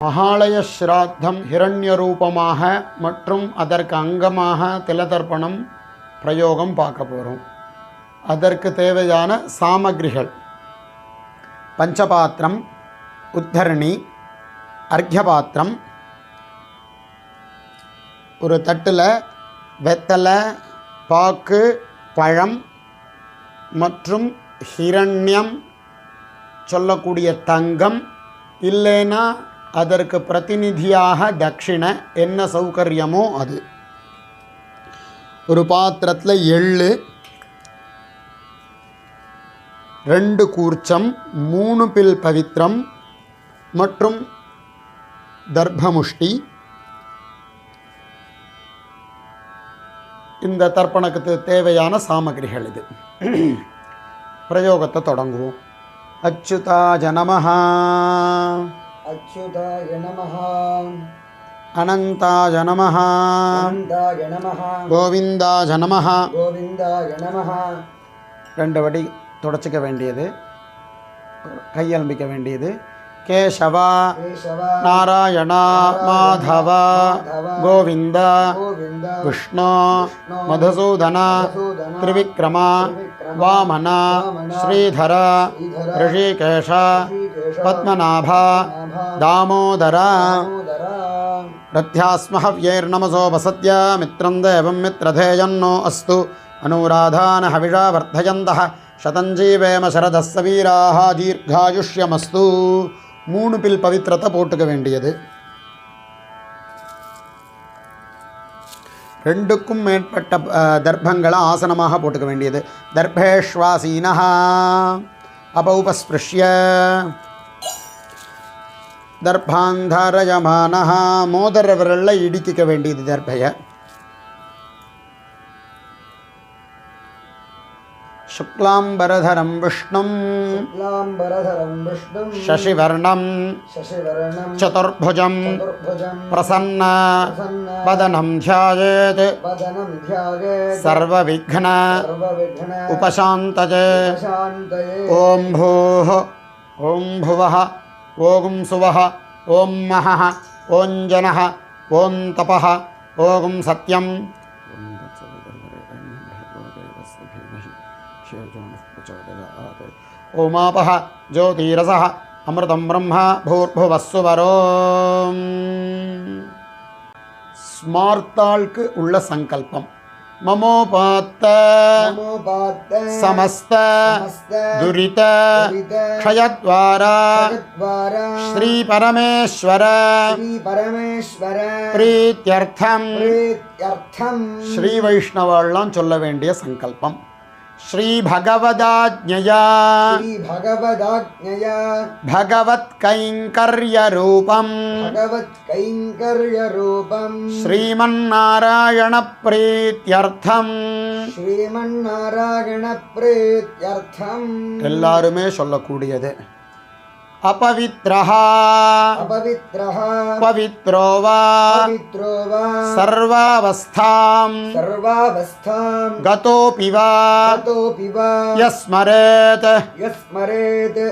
மகாலய ஸ்ராத்தம் ஹிரண்ய ரூபமாக மற்றும் அதற்கு அங்கமாக திலதர்ப்பணம் பிரயோகம் பார்க்க போகிறோம். அதற்கு தேவையான சாமகிரிகள் பஞ்சபாத்திரம், உத்தரணி, அர்க்யபாத்திரம், ஒரு தட்டில் வெத்தலை, பாக்கு, பழம் மற்றும் ஹிரண்யம் சொல்லக்கூடிய தங்கம், இல்லைன்னா அதற்கு பிரதிநிதியாக தட்சிணை, என்ன சௌகரியமோ அது. ஒரு பாத்திரத்தில் எள்ளு, 2 கூர்ச்சம், 3 பில் பவித்திரம் மற்றும் தர்ப்பமுஷ்டி. இந்த தர்ப்பணத்துக்கு தேவையான சாமகிரிகள் இது. பிரயோகத்தை தொடங்குவோம். அச்சுதாய நமஹ, அச்சுதாய நமஹ, அனந்தாய நமஹ, அனந்தாய நமஹ, கோவிந்தாய நமஹ. கோவிந்தாய நமஹ. 2 வடி தொடச்சிக்க வேண்டியது, கையலம்பிக்க வேண்டியது. கேசவா, கேசவ, நாராயணா, மாதவ, கோவிந்த, கோவிந்த, விஷ்ணு, மதுசூதன, திரிவிக்ரம, வாமன, ஸ்ரீதர, ரிஷிகேஷ, பத்மநாப, தாமோதர. ரத்யாஸ்மஹவ்யைர்நமசோ வசத்ய மித்ரம் தேவம் மித்ரதேயன்னோ அஸ்து அனுராதான ஹவிஷா வர்த்தயந்தः சதஞ்சீவேம சரதஸ்ஸ வீராः தீர்காயுஷ்யமஸ்து. 3 பில் பவித்திரத்தை போட்டுக்க வேண்டியது. 2க்கும் மேற்பட்ட தர்ப்பங்களை ஆசனமாக போட்டுக்க வேண்டியது. தர்பேஷ்வாசீனஹ அபௌபஸ்பிருஷ்ய தர்பாந்தாரயமானஹ, மோதிர விரலில் இடிக்க வேண்டியது தர்பையை. சுக்லாம்பரதரம் விஷ்ணும் சசிவர்ணம் சதுர்புஜம் பிரசன்ன வதனம் த்யாயேத் சர்வவிக்ன உபசாந்தயே. ஓம் பூः, ஓம் புவः, ஓம் சுவः, ஓம் மஹः, ஓம் ஜனः, ஓம் தபः, ஓம் சத்யம். ஓமாபஹ ஜோதிரசஹ அமிர்தம் பிரம்ம பூர்புவஸ்ஸுவரோம். ஸ்மார்த்தாளுக்கு உள்ள சங்கல்பம். மமோபாத்த சமஸ்த துரித க்ஷயத்வாரா ஸ்ரீ பரமேஸ்வர பிரீத்யர்த்தம். ஸ்ரீ வைஷ்ணவாள்லாம் சொல்ல வேண்டிய சங்கல்பம். ஸ்ரீ பகவதாஜ்ஞயா பகவத் கைங்கர்ய ரூபம் ஸ்ரீமன்னாராயண பிரீத்யர்த்தம். எல்லாருமே சொல்லக்கூடியது. அபவித்ரஹ பவித்ரோ வா சர்வாவஸ்தாம் கதோபி வா யஸ்மரேத்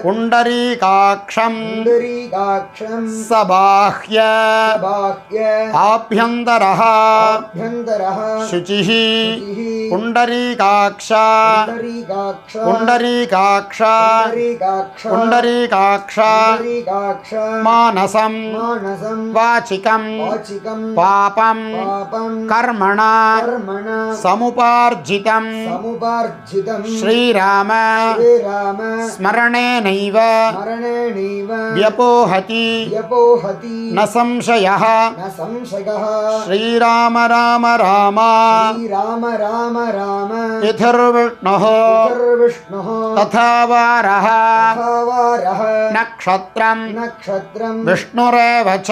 புண்டரீகாக்ஷம் சபாஹ்ய ஆப்யந்தரஹ சுசிஹி புண்டரீகாக்ஷ புண்டரீகாக்ஷ புண்டரீகாக்ஷ மானசம் வாசிகம் பாபம் கர்மண சமுபார்ஜிதம் ஸ்ரீராம ஸ்மரணேனைவ வ்யபோஹதி ந சம்சயः. ஸ்ரீராம ராம ராம பிதுர்விஷ்ணுः ததா வாரः நக்ஷத்ரம் விஷ்ணுரேவ ச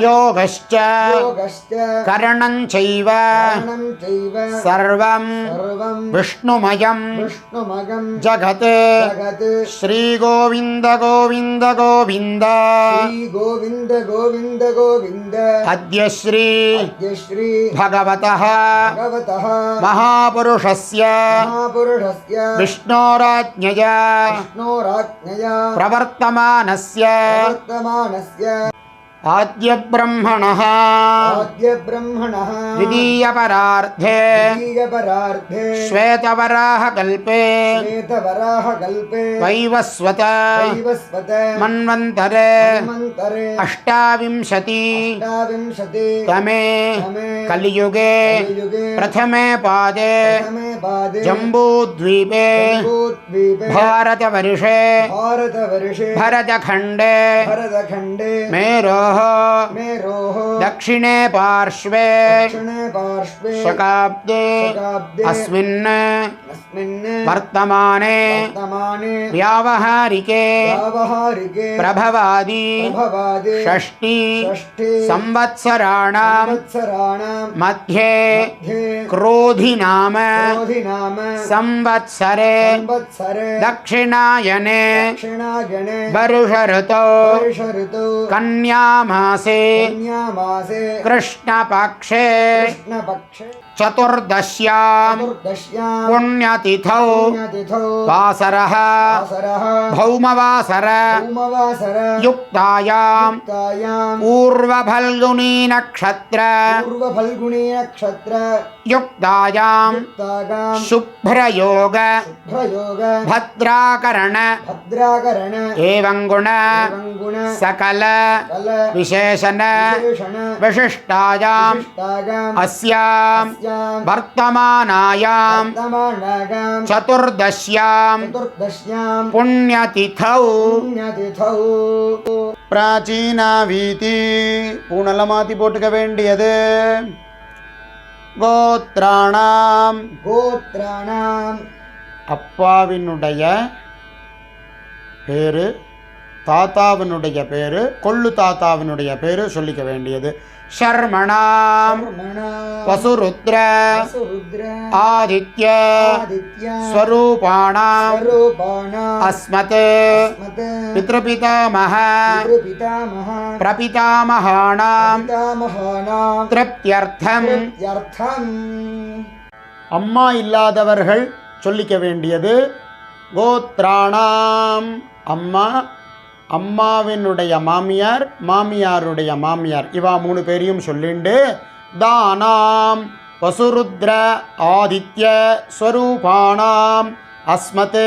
யோகஸ்ச கரணம் சைவ சர்வம் விஷ்ணுமயம் ஜகத். ஸ்ரீ கோவிந்த கோவிந்த கோவிந்த அத்ய ஸ்ரீ பகவதः மகாபுருஷஸ்ய விஷ்ணோராஜ்ஞயா प्रवर्तमानस्य आद्यब्रह्मणः द्वितीयपरार्धे श्वेतवराहकल्पे वैवस्वत मन्वन्तरे अष्टाविंशति तमे कलियुगे प्रथमे पादे जम्बूद्वीपे भारतवर्षे भरतखण्डे मेरोः दक्षिणे पार्श्वे शकाब्दे अस्मिन् वर्तमाने व्यावहारिके प्रभवादि षष्टि संवत्सराणां मध्ये क्रोधि नाम संवत्सरे दक्षिणायने वर्ष ऋतौ कन्यामासे कृष्णपक्षे चतुर्दश्यां पुण्यतिथौ वासरः भौमवासर युक्तायां पूर्वफल्गुनी नक्षत्र युक्तायां शुभ्रयोग भद्राकरण एवं गुण सकल विशेषण विशिष्टायां अस्यां वर्तमानायां चतुर्दश्यां पुण्यतिथौ प्राचीनावीति பூணலமாத்தி போட்டுக்க வேண்டியது கோத்ராணாம் அப்பாவினுடைய பேரு தாத்தாவினுடைய பேரு கொள்ளு தாத்தாவினுடைய பேரு சொல்லிக்க வேண்டியது शर्मणाम वसुरुद्र आदित्य स्वरूपाणाम अस्मत् पितृपितामह प्रपितामहाणाम तृप्त्यर्थम அம்மா இல்லாதவர்கள் சொல்லிக்க வேண்டியது கோத்ராணாம் அம்மா, அம்மாவினுடைய மாமியார், மாமியாருடைய மாமியார், இவா மூணு பேரையும் சொல்லிண்டு தானாம் வசுருத்ர ஆதித்ய ஸ்வரூபாணாம் அஸ்மத்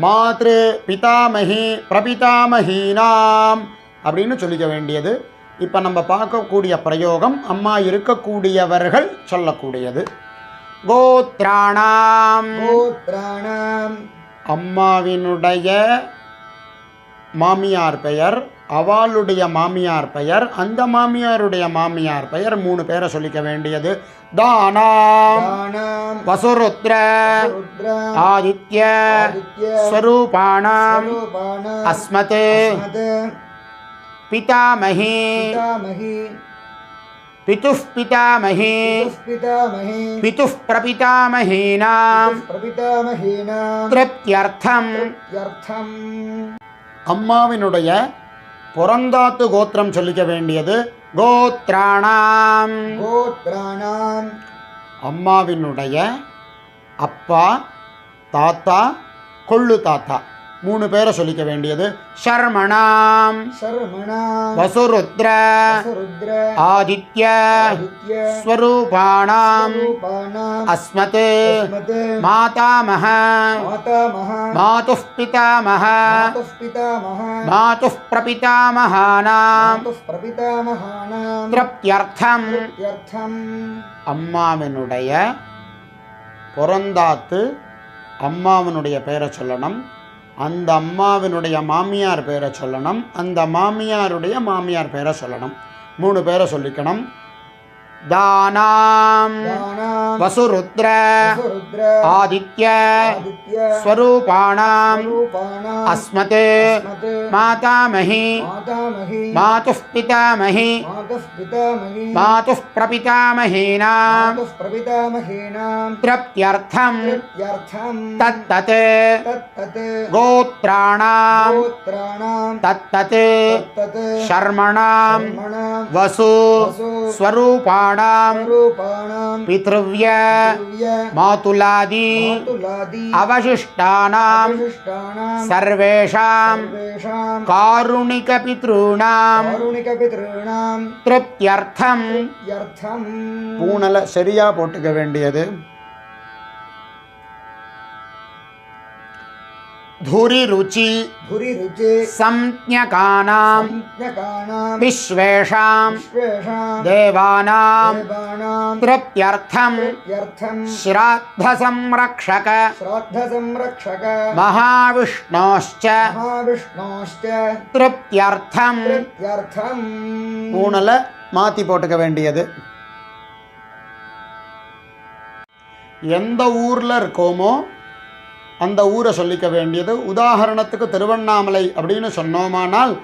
மாத்ரு பிதாமகி பிரபிதாமகீனாம் அப்படின்னு சொல்லிக்க வேண்டியது. இப்போ நம்ம பார்க்கக்கூடிய பிரயோகம் அம்மா இருக்கக்கூடியவர்கள் சொல்லக்கூடியது. கோத்ராணாம் அம்மாவினுடைய மாமியார் பெயர், அவளுடைய மாமியார் பெயர், அந்த மாமியாருடைய மாமியார் பெயர், மூணு பேரை சொல்லிக்க வேண்டியது. தானாம் வசுருத்ர ஆதித்ய ஸ்வரூபாணாம் அஸ்மத் பிதாமகி पितुः पितामही पितुः प्रपितामहीनां तृप्त्यर्थम அம்மாவினுடைய புறந்தாத்து கோத்திரம் சொல்லிக்க வேண்டியது. கோத்ராணாம் அம்மாவினுடைய அப்பா, தாத்தா, கொள்ளு தாத்தா, மூணு பேரை சொல்லிக்க வேண்டியது. ஷர்மணாம் வசுருத்ர ஆதித்ய ஸ்வரூபாணாம் அஸ்மத் மாதாமஹ மாதுः பிதாமஹ மாதுः பிரபிதாமஹானாம் த்ரப்த்யர்த்தம் அம்மாவினுடைய புறந்தாத்து அம்மாவினுடைய பெயரை சொல்லணும், அந்த அம்மாவினுடைய மாமியார் பேரை சொல்லணும், அந்த மாமியாருடைய மாமியார் பேரை சொல்லணும், மூணு பேரை சொல்லிக்கணும். தானாம் வசுருத்ர ஆதித்ய ஸ்வரூபாணாம் அஸ்மத் மாதாமஹி மாதுः பிதாமஹி மாதுः பிரபிதாமஹீனாம் த்ரப்த்யர்த்தம் தத்தத் கோத்ராணாம் தத்தத் ஷர்மணாம் வசு ஸ்வரூபா ஸ்வரூபாணாம் स्वरूपाणां பித்ருவ்ய दिव्य மாதுலாதி मातुलादि அவசிஷ்டானாம் अवशिष्टानां சர்வேஷாம் सर्वेषां காருணிக பித்ருணாம் कारुणिकपितॄणां திருப்தியர்த்தம். यर्थं பூனல சரியா போட்டுக்க வேண்டியது. धुरि रुचि धुरिरुचे संज्ञकानां संज्ञकानां विश्वेषां विश्वेषां देवानां देवानां तृप्त्यर्थं यर्थं श्राद्धसंरक्षक श्राद्धसंरक्षक महाविष्णोश्च महाविष्णोश्च तृप्त्यर्थं. तृप्त्यर्थं பூனல மாற்றி போட்டுக்க வேண்டியது. எந்த ஊரில் இருக்கோமோ அந்த ஊரை சொல்லிக்க வேண்டியது. உதாரணத்துக்கு திருவண்ணாமலை அப்படின்னு சொன்னோமானால்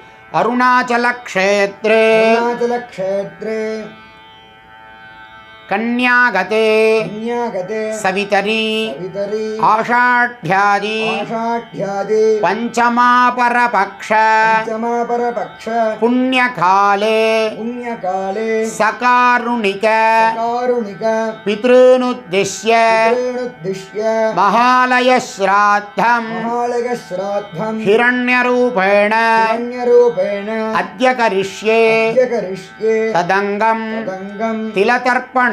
அருணாச்சல க்ஷேத்ரே अरुणाचलक्षेत्रे கன்யாகதே कन्यागते சவிதரி सवितरि ஆஷாಢ்யாதி आषाढ्यादि பஞ்சமாபரபக்ஷ पञ्चमापरपक्ष புண்ணியகாலே पुण्यकाले சகாருணிக कारुणिक பித்ருனுத்திஷ்ய पितॄनुद्दिश्य மகாலய ஸ்ராத்தம் महालयश्राद्धं ஹிரண்யரூபேண हिरण्यरूपेण அத்ய கரிஷ்யே अद्य करिष्ये ததங்கம் तदङ्गं திலதர்ப்பணஞ்ச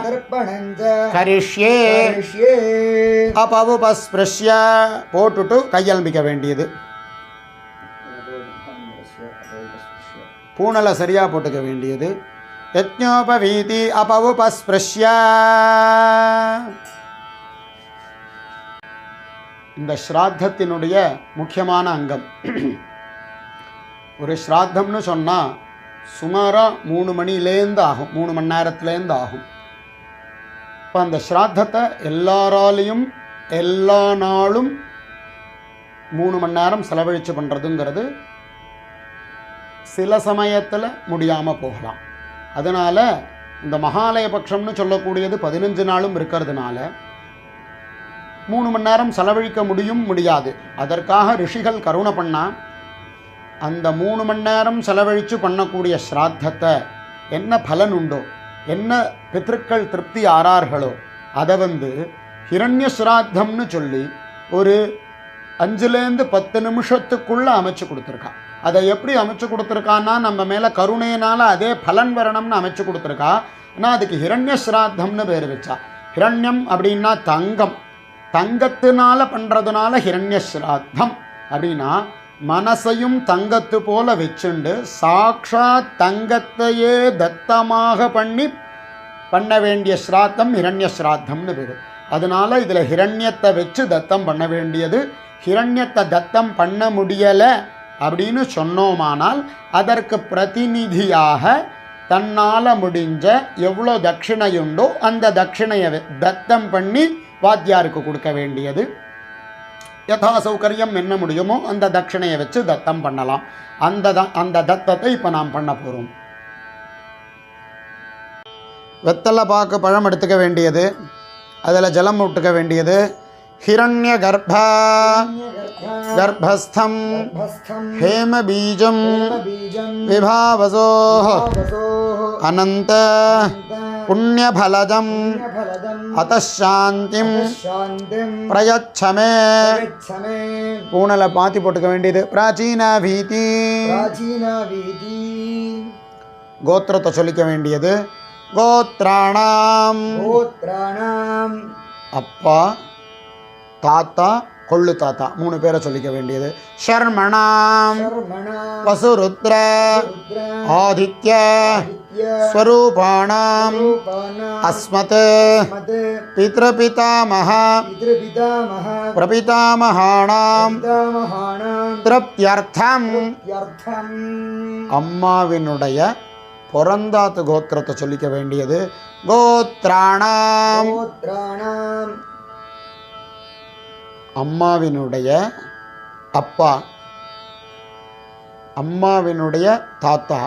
तर्पणं च கரிஷ்யே. करिष्ये அபவுபஸ்பிருஷ்ய போட்டுட்டு கையல்பிக்க வேண்டியது. பூனலை சரியாக போட்டுக்க வேண்டியது. யஜ்ஞோபவீதி அபவுபஸ்பிருஷ்ய. இந்த ஸ்ராத்தத்தினுடைய முக்கியமான அங்கம். ஒரு ஸ்ராத்தம்னு சொன்னால் சுமாராக 3 மணிலேருந்து ஆகும், 3 மணி நேரத்துலேருந்து ஆகும். இப்போ அந்த ஸ்ராத்தத்தை எல்லாராலையும் எல்லா நாளும் 3 மணி நேரம் செலவழித்து பண்ணுறதுங்கிறது சில சமயத்தில் முடியாமல் போகலாம். அதனால் இந்த மகாலய பட்சம்னு சொல்லக்கூடியது 15 நாளும் இருக்கிறதுனால 3 மணி நேரம் செலவழிக்க முடியாது. அதற்காக ரிஷிகள் கருணை பண்ணால் அந்த 3 மணி நேரம் செலவழித்து பண்ணக்கூடிய ஸ்ராத்தத்தை என்ன பலன் உண்டோ, என்ன பித்ருக்கள் திருப்தி ஆறார்களோ அதை ஹிரண்ய ஸ்ராத்தம்னு சொல்லி ஒரு 5-10 நிமிஷத்துக்குள்ளே அமைச்சு கொடுத்துருக்கா. அதை எப்படி அமைச்சு கொடுத்துருக்கான்னா நம்ம மேலே கருணையினால் அதே பலன் வரணும்னு அமைச்சு கொடுத்துருக்கா. ஆனால் அதுக்கு ஹிரண்ய ஸ்ராத்தம்னு பேர் வச்சா. ஹிரண்யம் அப்படின்னா தங்கம், தங்கத்தினால பண்ணுறதுனால ஹிரண்ய ஸ்ராத்தம். அப்படின்னா மனசையும் தங்கத்து போல வச்சுண்டு சாக்ஷாத் தங்கத்தையே தத்தமாக பண்ண வேண்டிய ஸ்ராத்தம் ஹிரண்ய ஸ்ராத்தம்னு பேர். அதனால இதில் ஹிரண்யத்தை வச்சு தத்தம் பண்ண வேண்டியது. ஹிரண்யத்தை தத்தம் பண்ண முடியலை அப்படின்னு சொன்னோமானால் அதற்கு பிரதிநிதியாக தன்னால் முடிஞ்ச எவ்வளோ தட்சிணையுண்டோ அந்த தட்சிணையை தத்தம் பண்ணி வாத்தியாருக்கு கொடுக்க வேண்டியது. யதா சௌகரியம் என்ன முடியுமோ அந்த தட்சிணையை வச்சு தத்தம் பண்ணலாம். அந்த தத்தத்தை இப்போ நாம் பண்ண போகிறோம். வெத்தலை பாக்கு பழம் எடுத்துக்க வேண்டியது, அதில் ஜலம் விட்டுக்க வேண்டியது. ஹிரண்ய கர்ப்பஸ்தம் ஹேம பீஜம் விபாவசோ அனந்த புண்ணியபலதம் அதசாந்திம் பிரயச்சமே. பூனலை பாத்தி போட்டுக்க வேண்டியது. பிராச்சீன வீதி கோத்திரத்தை சொல்லிக்க வேண்டியது. கோத்ராணாம் அப்பா தாத்தா கொள்ளு தாத்தா 3 பேரை சொல்லிக்க வேண்டியது. ஷர்மணாம் வசுருத்ர ஆதித்ய ஸ்வரூபாணாம் அஸ்மத் பித்ருபிதாமஹ பிரபிதாமஹாணாம் திருப்தியர்த்தம். அம்மாவினுடைய பிறந்தாத்து கோத்திரத்தை சொல்லிக்க வேண்டியது. கோத்ராணாம் அம்மாவினுடைய அப்பா, அம்மாவினுடைய தாத்தா,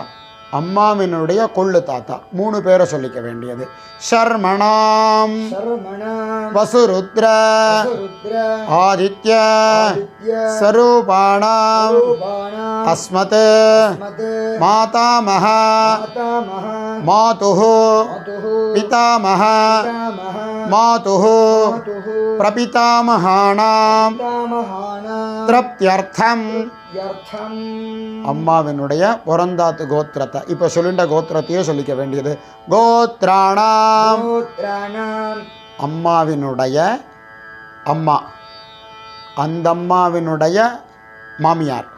அம்மாவினுடைய கொள்ளு தாத்தா 3 பேரை சொல்லிக்க வேண்டியது. சர்மணாம் சர்மணாம் வசுருத்ர வசுருத்ர ஆதித்ய ஆதித்ய ஸ்வரூபாணாம் ரூபாணாம் அஸ்மத் அஸ்மத் மாதாமஹ மாதாமஹ மாதுः மாதுः பிதாமஹ பிதாமஹ மாதுः மாதுः பிரபிதாமஹானாம் பிதாமஹானாம் த்ரப்த்யர்த்தம் யர்த்தம் அம்மாவினுடைய பொறந்தாத்து கோத்திரத்தை இப்போ சொல்லின்ற கோத்திரத்தையே சொல்லிக்க வேண்டியது. கோத்ராணாம் கோத்ராணாம் அம்மாவினுடைய அம்மா, அந்த அம்மாவினுடைய மாமியார்,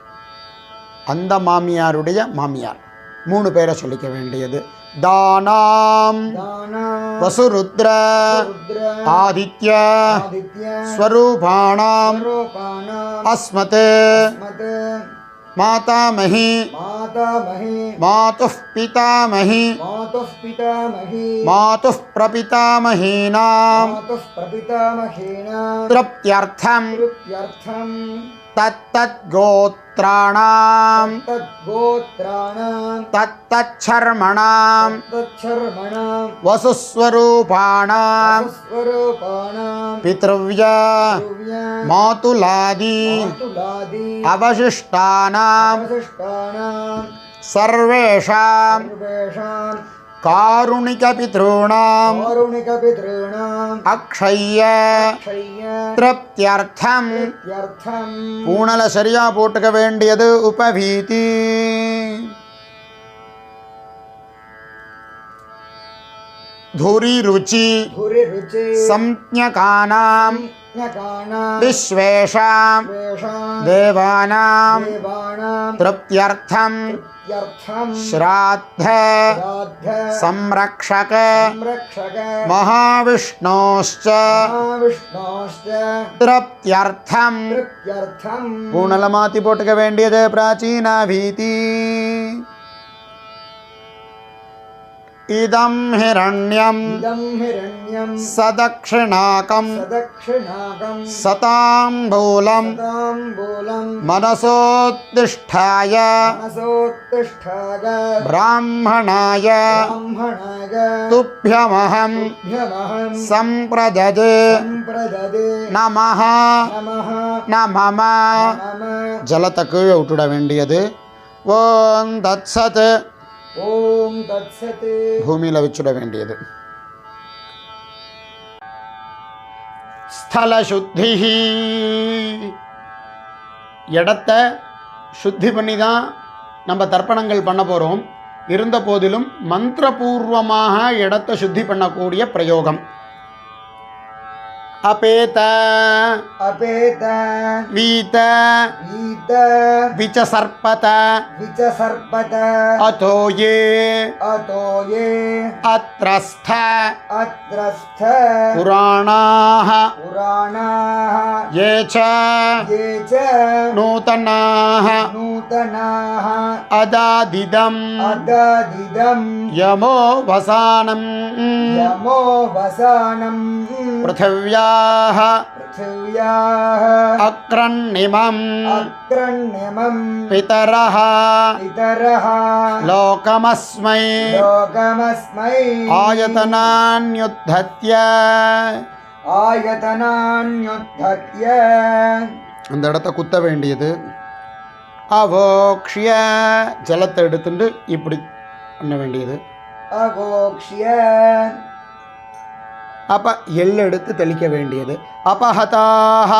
அந்த மாமியாருடைய மாமியார் 3 பேரை சொல்லிக்க வேண்டியது. தானாம் தானாம் வசுருத்ர ருத்ர ஆதித்ய ஆதித்ய ஸ்வரூபாணாம் ரூபாணாம் அஸ்மத் அஸ்மத் மாதாமஹி மாதாமஹி மாதுः பிதாமஹி மாதுः பிதாமஹி மாதுः பிரபிதாமஹீனாம் மாதுः பிரபிதாமஹீனாம் த்ரப்த்யர்த்தம் திருப்த்யர்த்தம் தத்தத் கோத்ராணாம் தத்கோத்ராணாம் தத்தச்சர்மணாம் தச்சர்மணாம் வசுஸ்வரூபாணாம் ஸ்வரூபாணாம் பித்ருவ்ய திவ்யாம் மாதுலாதி மாதுலாதி அவசிஷ்டானாம் அவசிஷ்டானாம் சர்வேஷாம் சர்வேஷாம் காருணிகபித்ॄணாம் காருணிகபித்ॄணாம் அக்ஷய்ய அக்ஷய்ய திருப்த்யர்த்தம் யர்த்தம் பூணலை சரியா போட்டுக்க வேண்டியது. உபவீதி धुरी रुचि धुरि रुचि संज्ञकानां ज्ञकानां विश्वेषां वेषां देवानां देवानां तृप्त्यर्थं यर्थं श्राद्ध श्राद्ध संरक्षक संरक्षक महाविष्णोश्च महाविष्णोश्च तृप्त्यर्थं तृप्त्यर्थं पूर्णला माति पोट्टुक वेंडियदु प्राचीना भीति इदं हिरण्यं सदक्षिणाकं सताम्बूलं मनसोत्तिष्ठाय ब्राह्मणाय तुभ्यमहं सम्प्रददे नमः न मम जलத்தை கீழே விட்டுட வேண்டியது. ஓம் தத்சத் ஓம் தத்சத் பூமியில் வச்சுட வேண்டியது. ஸ்தல சுத்தி இடத்தை சுத்தி பண்ணி தான் நம்ம தர்ப்பணங்கள் பண்ண போகிறோம். இருந்த போதிலும் மந்திரபூர்வமாக இடத்தை சுத்தி பண்ணக்கூடிய பிரயோகம். அபேத அபேத வீத வீத விசசர்பத விசசர்பத அதோயே அதோயே அத்ரஸ்த அத்ரஸ்த புராணாः புராணாः ये च नूतनाः नूतनाः अदादिदम् अदादिदम् यमो वसानम् यमो वसानम् पृथिव्याः पृथिव्याः अक्रन्निमम् अक्रन्निमम् पितरः पितरः लोकमस्मै लोकमस्मै आयतनान्युद्धत्य आयतनान्युद्धत्य அந்த இடத்த குத்த வேண்டியது. அவோக்ஷ்ய ஜலத்தை எடுத்துட்டு இப்படி பண்ண வேண்டியது. अवोक्ष्य அப்ப எள் எடுத்து தெளிக்க வேண்டியது. அபஹதாக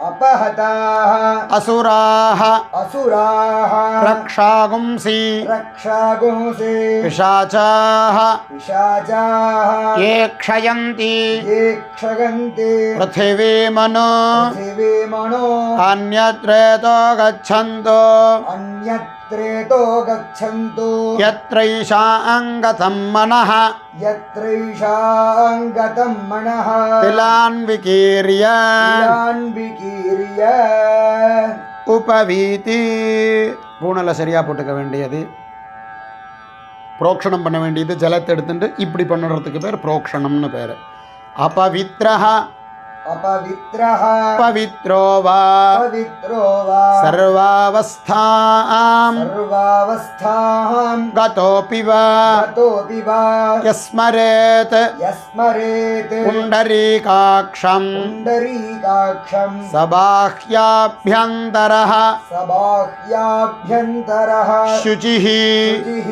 अपहताः அசுராக असुराः ரக்ஷாகும்சி रक्षागुंसि பிசாசாக पिशाचाः ये क्षयन्ति ये क्षगन्ति पृथिवीमनो पृथिवीमनो अन्यत्रेतो गच्छन्तो अन्यत्रेतो गच्छन्तु यत्रैषां मनः यत्रैषाङ्गतं मनः तिलान् विकीर्य तिलान् विकीर्य उपवीति பூணலை சரியா போட்டுக்க வேண்டியது. புரோக்ஷணம் பண்ண வேண்டியது. ஜலத்தை எடுத்துட்டு இப்படி பண்ணுறதுக்கு பேர் புரோக்ஷணம்னு பேர். அபவித்ரஹ अपवित्रः पवित्रो वा पवित्रो वा सर्वावस्थां सर्वावस्थां गतोऽपि वा गतोऽपि वा यस्मरेत् यस्मरेत् पुण्डरीकाक्षं पुण्डरीकाक्षं सबाह्याभ्यन्तरः सबाह्याभ्यन्तरः शुचिः शुचिः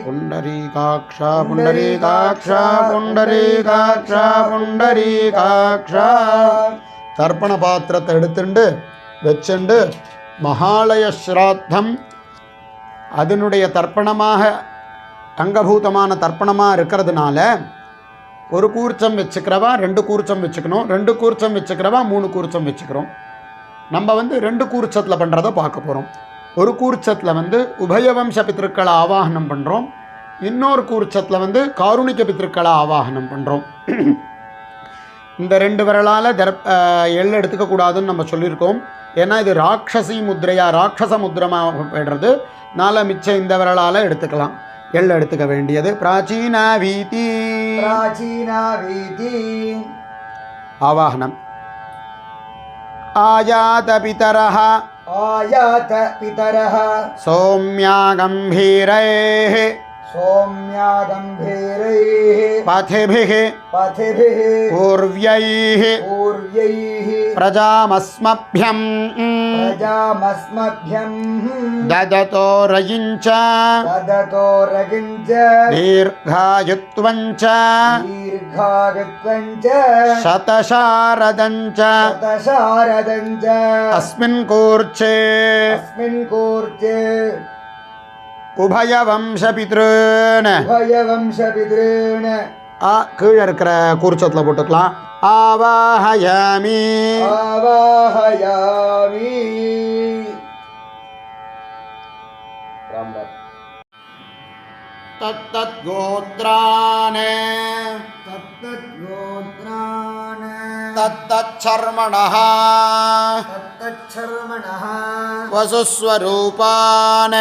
पुण्डरीकाक्ष पुण्डरीकाक्ष पुण्डरीकाक्ष पुण्डरीकाक्ष தர்ப்பண பாத்திரத்தை எடுத்துண்டு வச்சுண்டு மகாலய ஸ்ராத்தம் அதனுடைய தர்ப்பணமாக அங்கபூதமான தர்ப்பணமாக இருக்கிறதுனால ஒரு கூர்ச்சம் வச்சுக்கிறவா 2 கூர்ச்சம் வச்சுக்கணும், 2 கூர்ச்சம் வச்சுக்கிறவா 3 கூர்ச்சம் வச்சுக்கிறோம். நம்ம 2 கூர்ச்சத்தில் பண்ணுறதை பார்க்க போகிறோம். ஒரு கூர்ச்சத்தில் உபயவம்ச பித்திருக்களை ஆவாகனம் பண்ணுறோம், இன்னொரு கூர்ச்சத்தில் காருணிக பித்திருக்களை ஆவாகனம் பண்ணுறோம். இந்த 2 விரலால் எள் எடுத்துக்கக்கூடாதுன்னு நம்ம சொல்லியிருக்கோம். ஏன்னா இது ராட்சசி முத்திரையா ராட்சச முத்திரமாக போய்டுறது. மிச்சம் இந்த விரலால் எடுத்துக்கலாம். எள் எடுத்துக்க வேண்டியது. பிராச்சீனா வீதி ஆவாகனம். ஆயாத பிதரஹ आयात पितरः सौम्या गंभीरैः सौम्या गंभीरैः पथिभिः पूर्व्यैः प्रजामस्मभ्यं ददतो रयिञ्च दीर्घायुत्वञ्च शतशारदञ्च अस्मिन् कूर्चे உபயவம்சபித்ருன் கீழே இருக்கிற கூர்ச்சத்தில் போட்டுக்கலாம். ஆவாஹயாமி தத்தத் கோத்ரான் தத்தத் சர்மணः வசுஸ்வரூபான்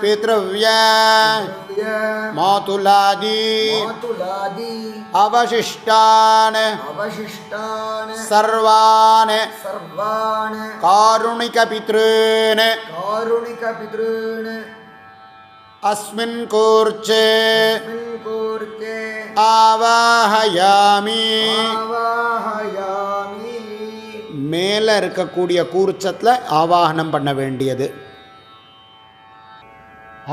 पितृव्य मातुलादि अवशिष्टान् सर्वान् कारुणिकपितॄन् अस्मिन् कूर्चे आवाहयामि. மேலே இருக்கக்கூடிய கூர்ச்சத்தில் ஆவாகனம் பண்ண வேண்டியது.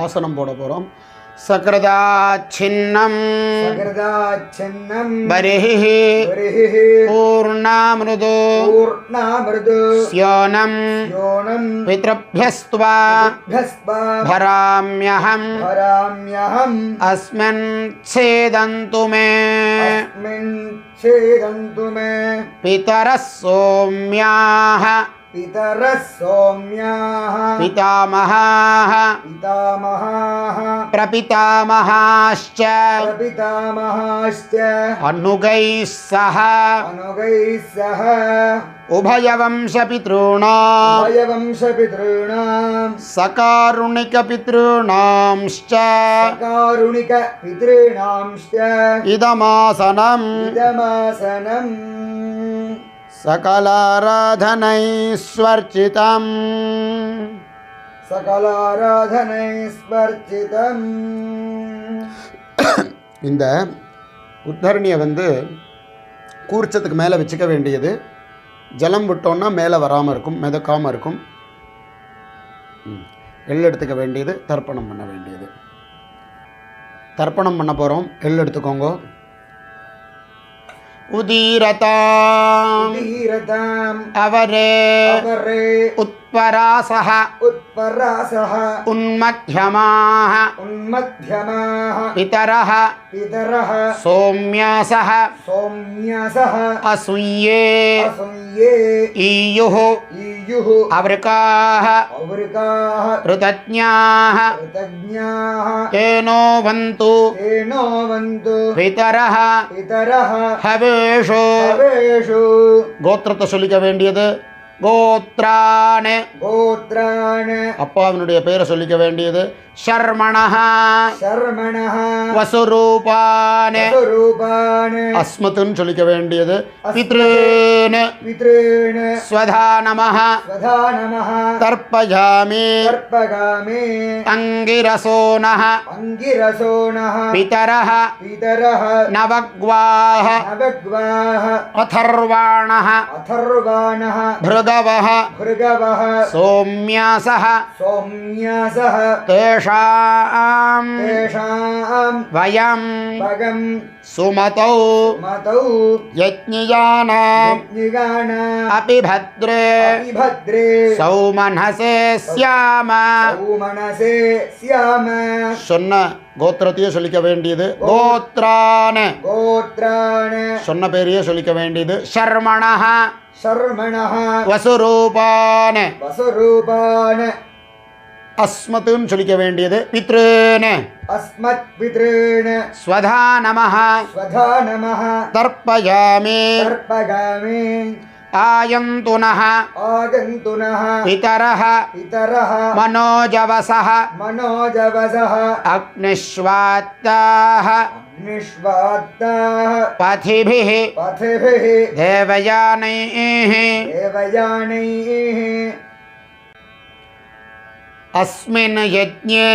ஆசனம் போட போகிறோம். சக்ரதாச்சின்னம் பரிஹி பூர்ணாமிருது ஸ்யோனம் பித்ருभ्यस्त्वा भराम्यहम् अस्मिन् छेदन्तु मे पितरः सौम्याः पितामहाः प्रपितामहाश्च अनुगैः सह उभयवंशपितॄणां सकारुणिकपितॄणांश्च इदमासनम् सकलाराधनैस्वर्चितम् இந்த உத்தரணியை கூர்ச்சத்துக்கு மேலே வச்சுக்க வேண்டியது. ஜலம் விட்டோன்னா மேலே வராமல் இருக்கும், மிதக்காமல் இருக்கும். எள் எடுத்துக்க வேண்டியது. தர்ப்பணம் பண்ண வேண்டியது. தர்ப்பணம் பண்ண போகிறோம். எள் எடுத்துக்கோங்க. उदीरताम् अवरे उत्परासः उन्मध्यमाः पितरः सौम्यासः असूये ईयुः अवृकाः ऋतज्ञाः तेनो वन्तु पितरः हवेषु. கோத்திரத்தை சொல்லிக்க வேண்டியது. கோத்ரான் கோத்ரான் அப்பாவினுடைய பெயரை சொல்லிக்க வேண்டியது ஷர்மணஹ சர்மணஹ வசுரூபான் வசுரூபான் அஸ்மத்துன்னு சொல்லிக்க வேண்டியது பித்ருன் பித்ருன் ஸ்வதா நமஹ ஸ்வதா நமஹ தர்ப்பயாமி தர்ப்பகாமி அங்கிரசோனஹ அங்கிரசோனஹ பிதரஹ பிதரஹ நவக்வாஹ நவக்வாஹ அதர்வாணஹ அதர்வாணஹ भृगवः भृगवः सोम्यासः सौम्यासः तेषां तेषां वयं भगं सुमतौ मतौ यज्ञियानां यज्ञिगानाम् अपि भद्रे भद्रे सौमनसे स्याम सौमनसे स्याम சொன்ன கோத்திரத்தையே சொல்லிக்க வேண்டியது கோத்ரான் गोत्रान् சொன்ன பேரையே சொல்லிக்க வேண்டியது ஷர்மணஹ शर्मणः வசுரூபான் वसुरूपान् அஸ்மத்துன்னு சொல்லிக்க வேண்டியது பித்ருன் अस्मत्पितॄन् ஸ்வதா நமஹ स्वधा नमः தர்ப்பயாமி तर्पगामि आयन्तुनः आगन्तुनः पितरः पितरः मनोजवसः मनोजवसः अग्निष्वात्ताः अग्निष्वात्ताः पथिभिः पथिभिः देवयानैः देवयानैः अस्मिन् यज्ञे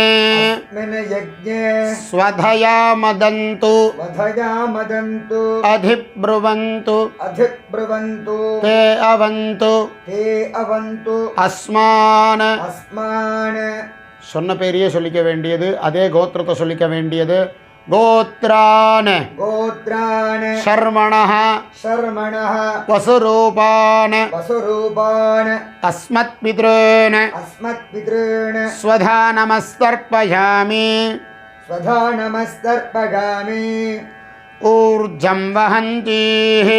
अस्मिन् यज्ञे स्वधया मदन्तु वधया मदन्तु अधिब्रुवन्तु अधिब्रुवन्तु ते अवन्तु ते अवन्तु अस्मान् अस्मान् சொன்ன பேரையே சொல்லிக்க வேண்டியது அதே கோத்திரத்தை சொல்லிக்க வேண்டியது கோத்ரான் गोत्रान् ஷர்மணஹ शर्मणः வசுரூபான் वसुरूपान् अस्मत्पितॄन् अस्मत्पितॄन् स्वधा नमस्तर्पयामि स्वधा नमस्तर्पगामि ऊर्जं वहन्तीः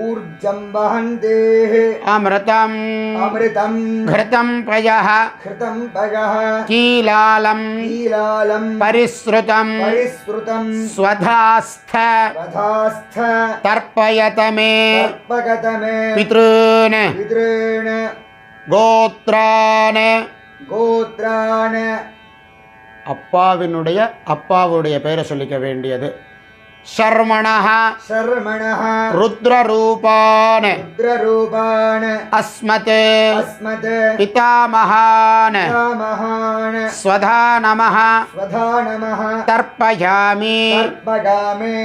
ऊर्जं वहन्तेः अमृतम् अमृतं घृतं पयः घृतं पयः कीलालं कीलालं परिसृतं परिसृतं स्वधास्थ वधास्थ तर्पयत मे तर्पगत मे पितॄन् पितॄन् கோத்ரான் गोत्रान् அப்பாவுடைய பெயரை சொல்லிக்க வேண்டியது ஷர்மணஹ शर्मणः ருத்ரரூபான் रुद्ररूपान् अस्मत् अस्मत् पितामहान् पितामहान् स्वधा नमः स्वधा नमः तर्पयामि तर्पगामि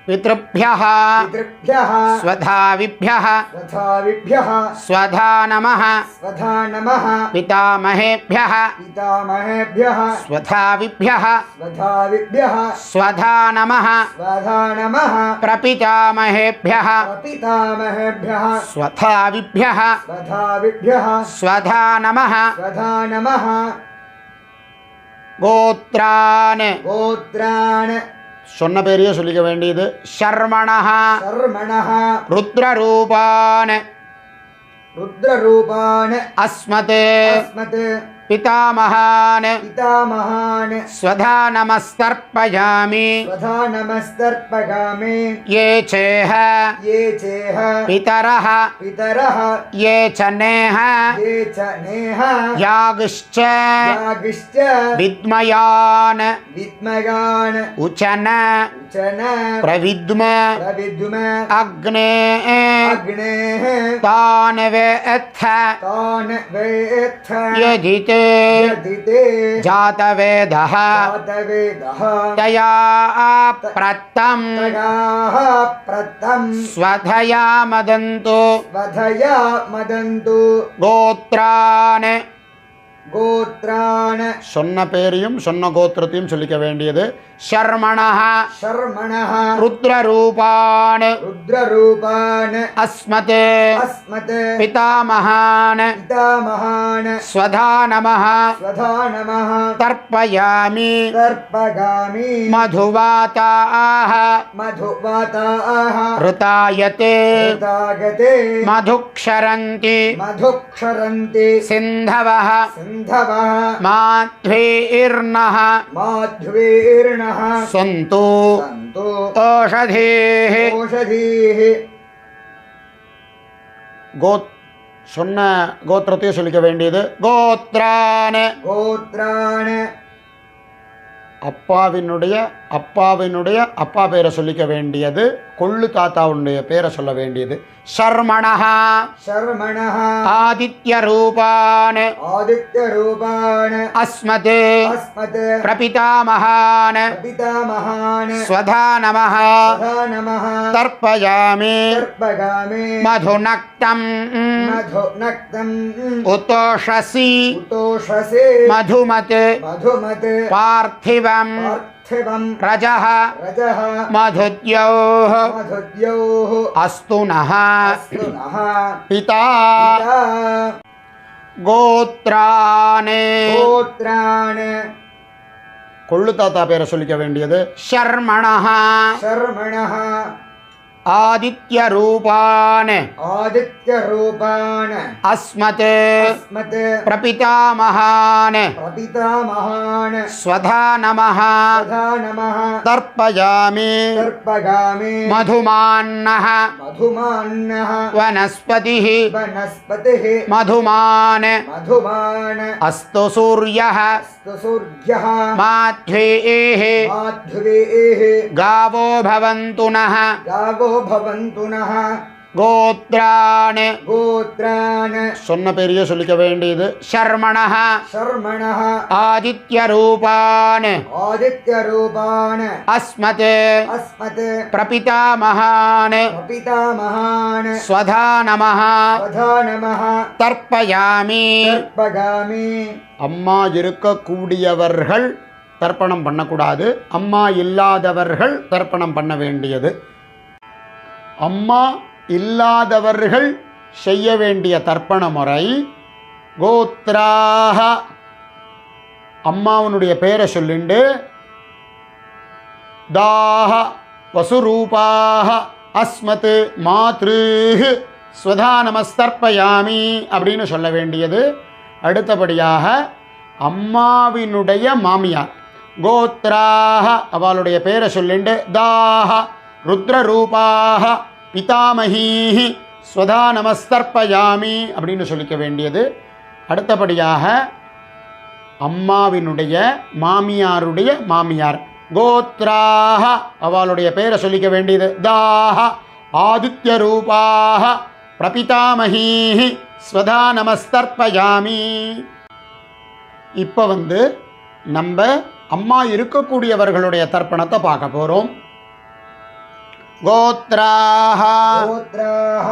पितृभ्यः पितृभ्यः स्वधाविभ्यः स्वधाविभ्यः स्वधा नमः स्वधा नमः पितामहेभ्यः पितामहेभ्यः स्वधाविभ्यः स्वधाविभ्यः स्वधा नमः स्वधा नमः प्रपितामहेभ्यः प्रपितामहेभ्यः स्वधाविभ्यः स्वधाविभ्यः स्वधा नमः स्वधा नमः गोत्रान् गोत्रान् சொன்ன பேரையே சொல்லிக்க வேண்டியது ஷர்மணஹ शर्मणः ருத்ரரூபான் रुद्ररूपान् अस्मत् अस्मत् पितामहान् पितामहान् स्वधा नमस्तर्पयामि स्वधा नमस्तर्पगामि ये चेह ये चेह पितरः पितरः ये च नेह ये च नेह यागश्च यागिश्च विद्मयान् विद्मगान् उचन उचन प्रविद्म प्रविद्म अग्ने अग्नेः तान् वेत्थ तान् वेत्थ यदिते यदिते जातवेदः जातवेदः तया प्रत्तं तगाः प्रत्तं स्वधया मदन्तु वधया मदन्तु गोत्रान् गोत्रान् சொன்ன பேரையும் சொன்ன கோத்திரத்தையும் சொல்லிக்க வேண்டியது ஷர்மணஹ शर्मणः ருத்ரரூபான் रुद्ररूपान् अस्मत् अस्मत् पितामहान् पितामहान् स्वधा नमः स्वधा नमः तर्पयामि तर्पगामि मधुवाताः मधुवाताः ऋतायते ऋतागते मधुक्षरन्ति मधुक्षरन्ति सिन्धवः सिन्धवः माध्वीर्नः माध्वीर्णः सन्तु सन्तु ओषधीः ओषधीः சொன்ன கோத்திரத்தையும் சொல்லிக்க வேண்டியது. கோத்ரான गोत्राण அப்பாவினுடைய அப்பா பேரை சொல்லிக்க வேண்டியது. கொள்ளு தாத்தாவுடைய பேரை சொல்ல வேண்டியது. சர்மணஹ शर्मणः ஆதித்ய ரூபான आदित्यरूपाण அஸ்மத் अस्मत् பிரபிதாமகான पितामहान् ஸ்வதா நமஹ तथा नमः தர்ப்பயாமி तर्पयामि மதுநக்தம் मधुनक्तम् உதோஷசி उतोषसे மதுமத் मधुमत् பார்த்திவம் पार्थिवम् ரஜஹ रजः மதுத்யோः मधुद्योः அஸ்து நஹ अस्तु नः பிதா पिता கோத்ரானே गोत्राण கொள்ளு தாத்தா பேரை சொல்லிக்க வேண்டியது. ஷர்மணஹ शर्मणः ஆதித்ய ரூபான आदित्यरूपाण அஸ்மத் अस्मत् பிரபிதாமகான प्रपितामहान् ஸ்வதா நமஹ तथा नमः தர்ப்பயாமி तर्पयामि மதுமான்னஹ मधुमान्नः வனஸ்பதிः वनस्पतिः மதுமான मधुमान् அஸ்து சூர்யः अस्तु सूर्यः மாத்வேः माध्वेः गावो भवन्तु नः गावो भवन्तु नः கோத்ரான் गोत्रान् சொன்ன பெரிய சொல்லிக்க வேண்டியது. ஷர்மணஹ शर्मणः ஆதித்ய ரூபான் आदित्यरूपान् அஸ்மத் अस्मत् பிரபிதாமகான் प्रपितामहान् ஸ்வதா நமஹ तथा नमः தர்ப்பயாமி तर्पयामि அம்மா இருக்கக்கூடியவர்கள் தர்ப்பணம் பண்ணக்கூடாது. அம்மா இல்லாதவர்கள் தர்ப்பணம் பண்ண வேண்டியது. அம்மா இல்லாதவர்கள் செய்ய வேண்டிய தர்ப்பண முறை கோத்ராஹ அம்மாவனுடைய பேரை சொல்லிண்டு தாஹ வசுரூபாஹ அஸ்மத் மாத்ருஹ் ஸ்வதா நமஸ்தர்ப்பயாமி அப்படின்னு சொல்ல வேண்டியது. அடுத்தபடியாக அம்மாவினுடைய மாமியார் கோத்ராஹ அவளுடைய பேரை சொல்லிண்டு தாஹ ருத்ரரூபாஹ பிதாமஹீஹி ஸ்வதா நமஸ்தர்ப்பயாமி அப்படின்னு சொல்லிக்க வேண்டியது. அடுத்தபடியாக அம்மாவினுடைய மாமியாருடைய மாமியார் கோத்ராஹ அவளுடைய பேரை சொல்லிக்க வேண்டியது. தாஹ ஆதித்ய ரூபாஹ பிரபிதாமஹீஹி ஸ்வதா நமஸ்தர்ப்பயாமி. இப்போ நம்ம அம்மா இருக்கக்கூடியவர்களுடைய தர்ப்பணத்தை பார்க்க போகிறோம். கோத்ராஹ गोत्राः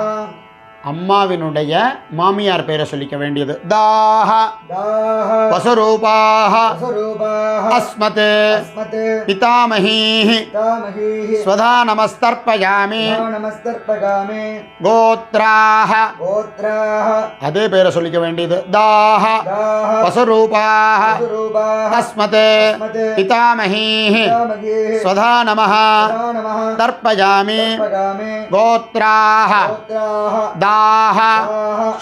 அம்மாவினுடைய மாமியார் பேரை சொல்லிக்க வேண்டியது. தாஹ दाः வசுரூபாஹ वसुरूपाः அஸ்மத் अस्मत् பிதாமஹீஹி पितामहीः ஸ்வதா நமஸ்தர்ப்பயாமி तथा नमस्तर्पयामि கோத்ராஹ गोत्राः அதே பேரை சொல்லிக்க வேண்டியது. தாஹ दाः வசுரூபாஹ वसुरूपाः அஸ்மத் अस्मत् பிதாமஹீஹி पितामहीः ஸ்வதா நமஹ तथा नमः தர்ப்பயாமி तर्पयामि கோத்ராஹ गोत्राः தாஹ दाः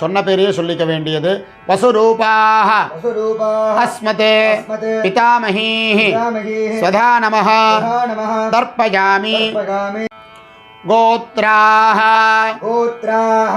சொன்ன பேரையே சொல்லிக்க வேண்டியது. வசுரூபாஹ वसुरूपाः அஸ்மத் अस्मत् பிதாமஹீஹி पितामहीः ஸ்வதா நமஹ तथा नमः தர்ப்பயாமி तर्पयामि கோத்ராஹ गोत्राः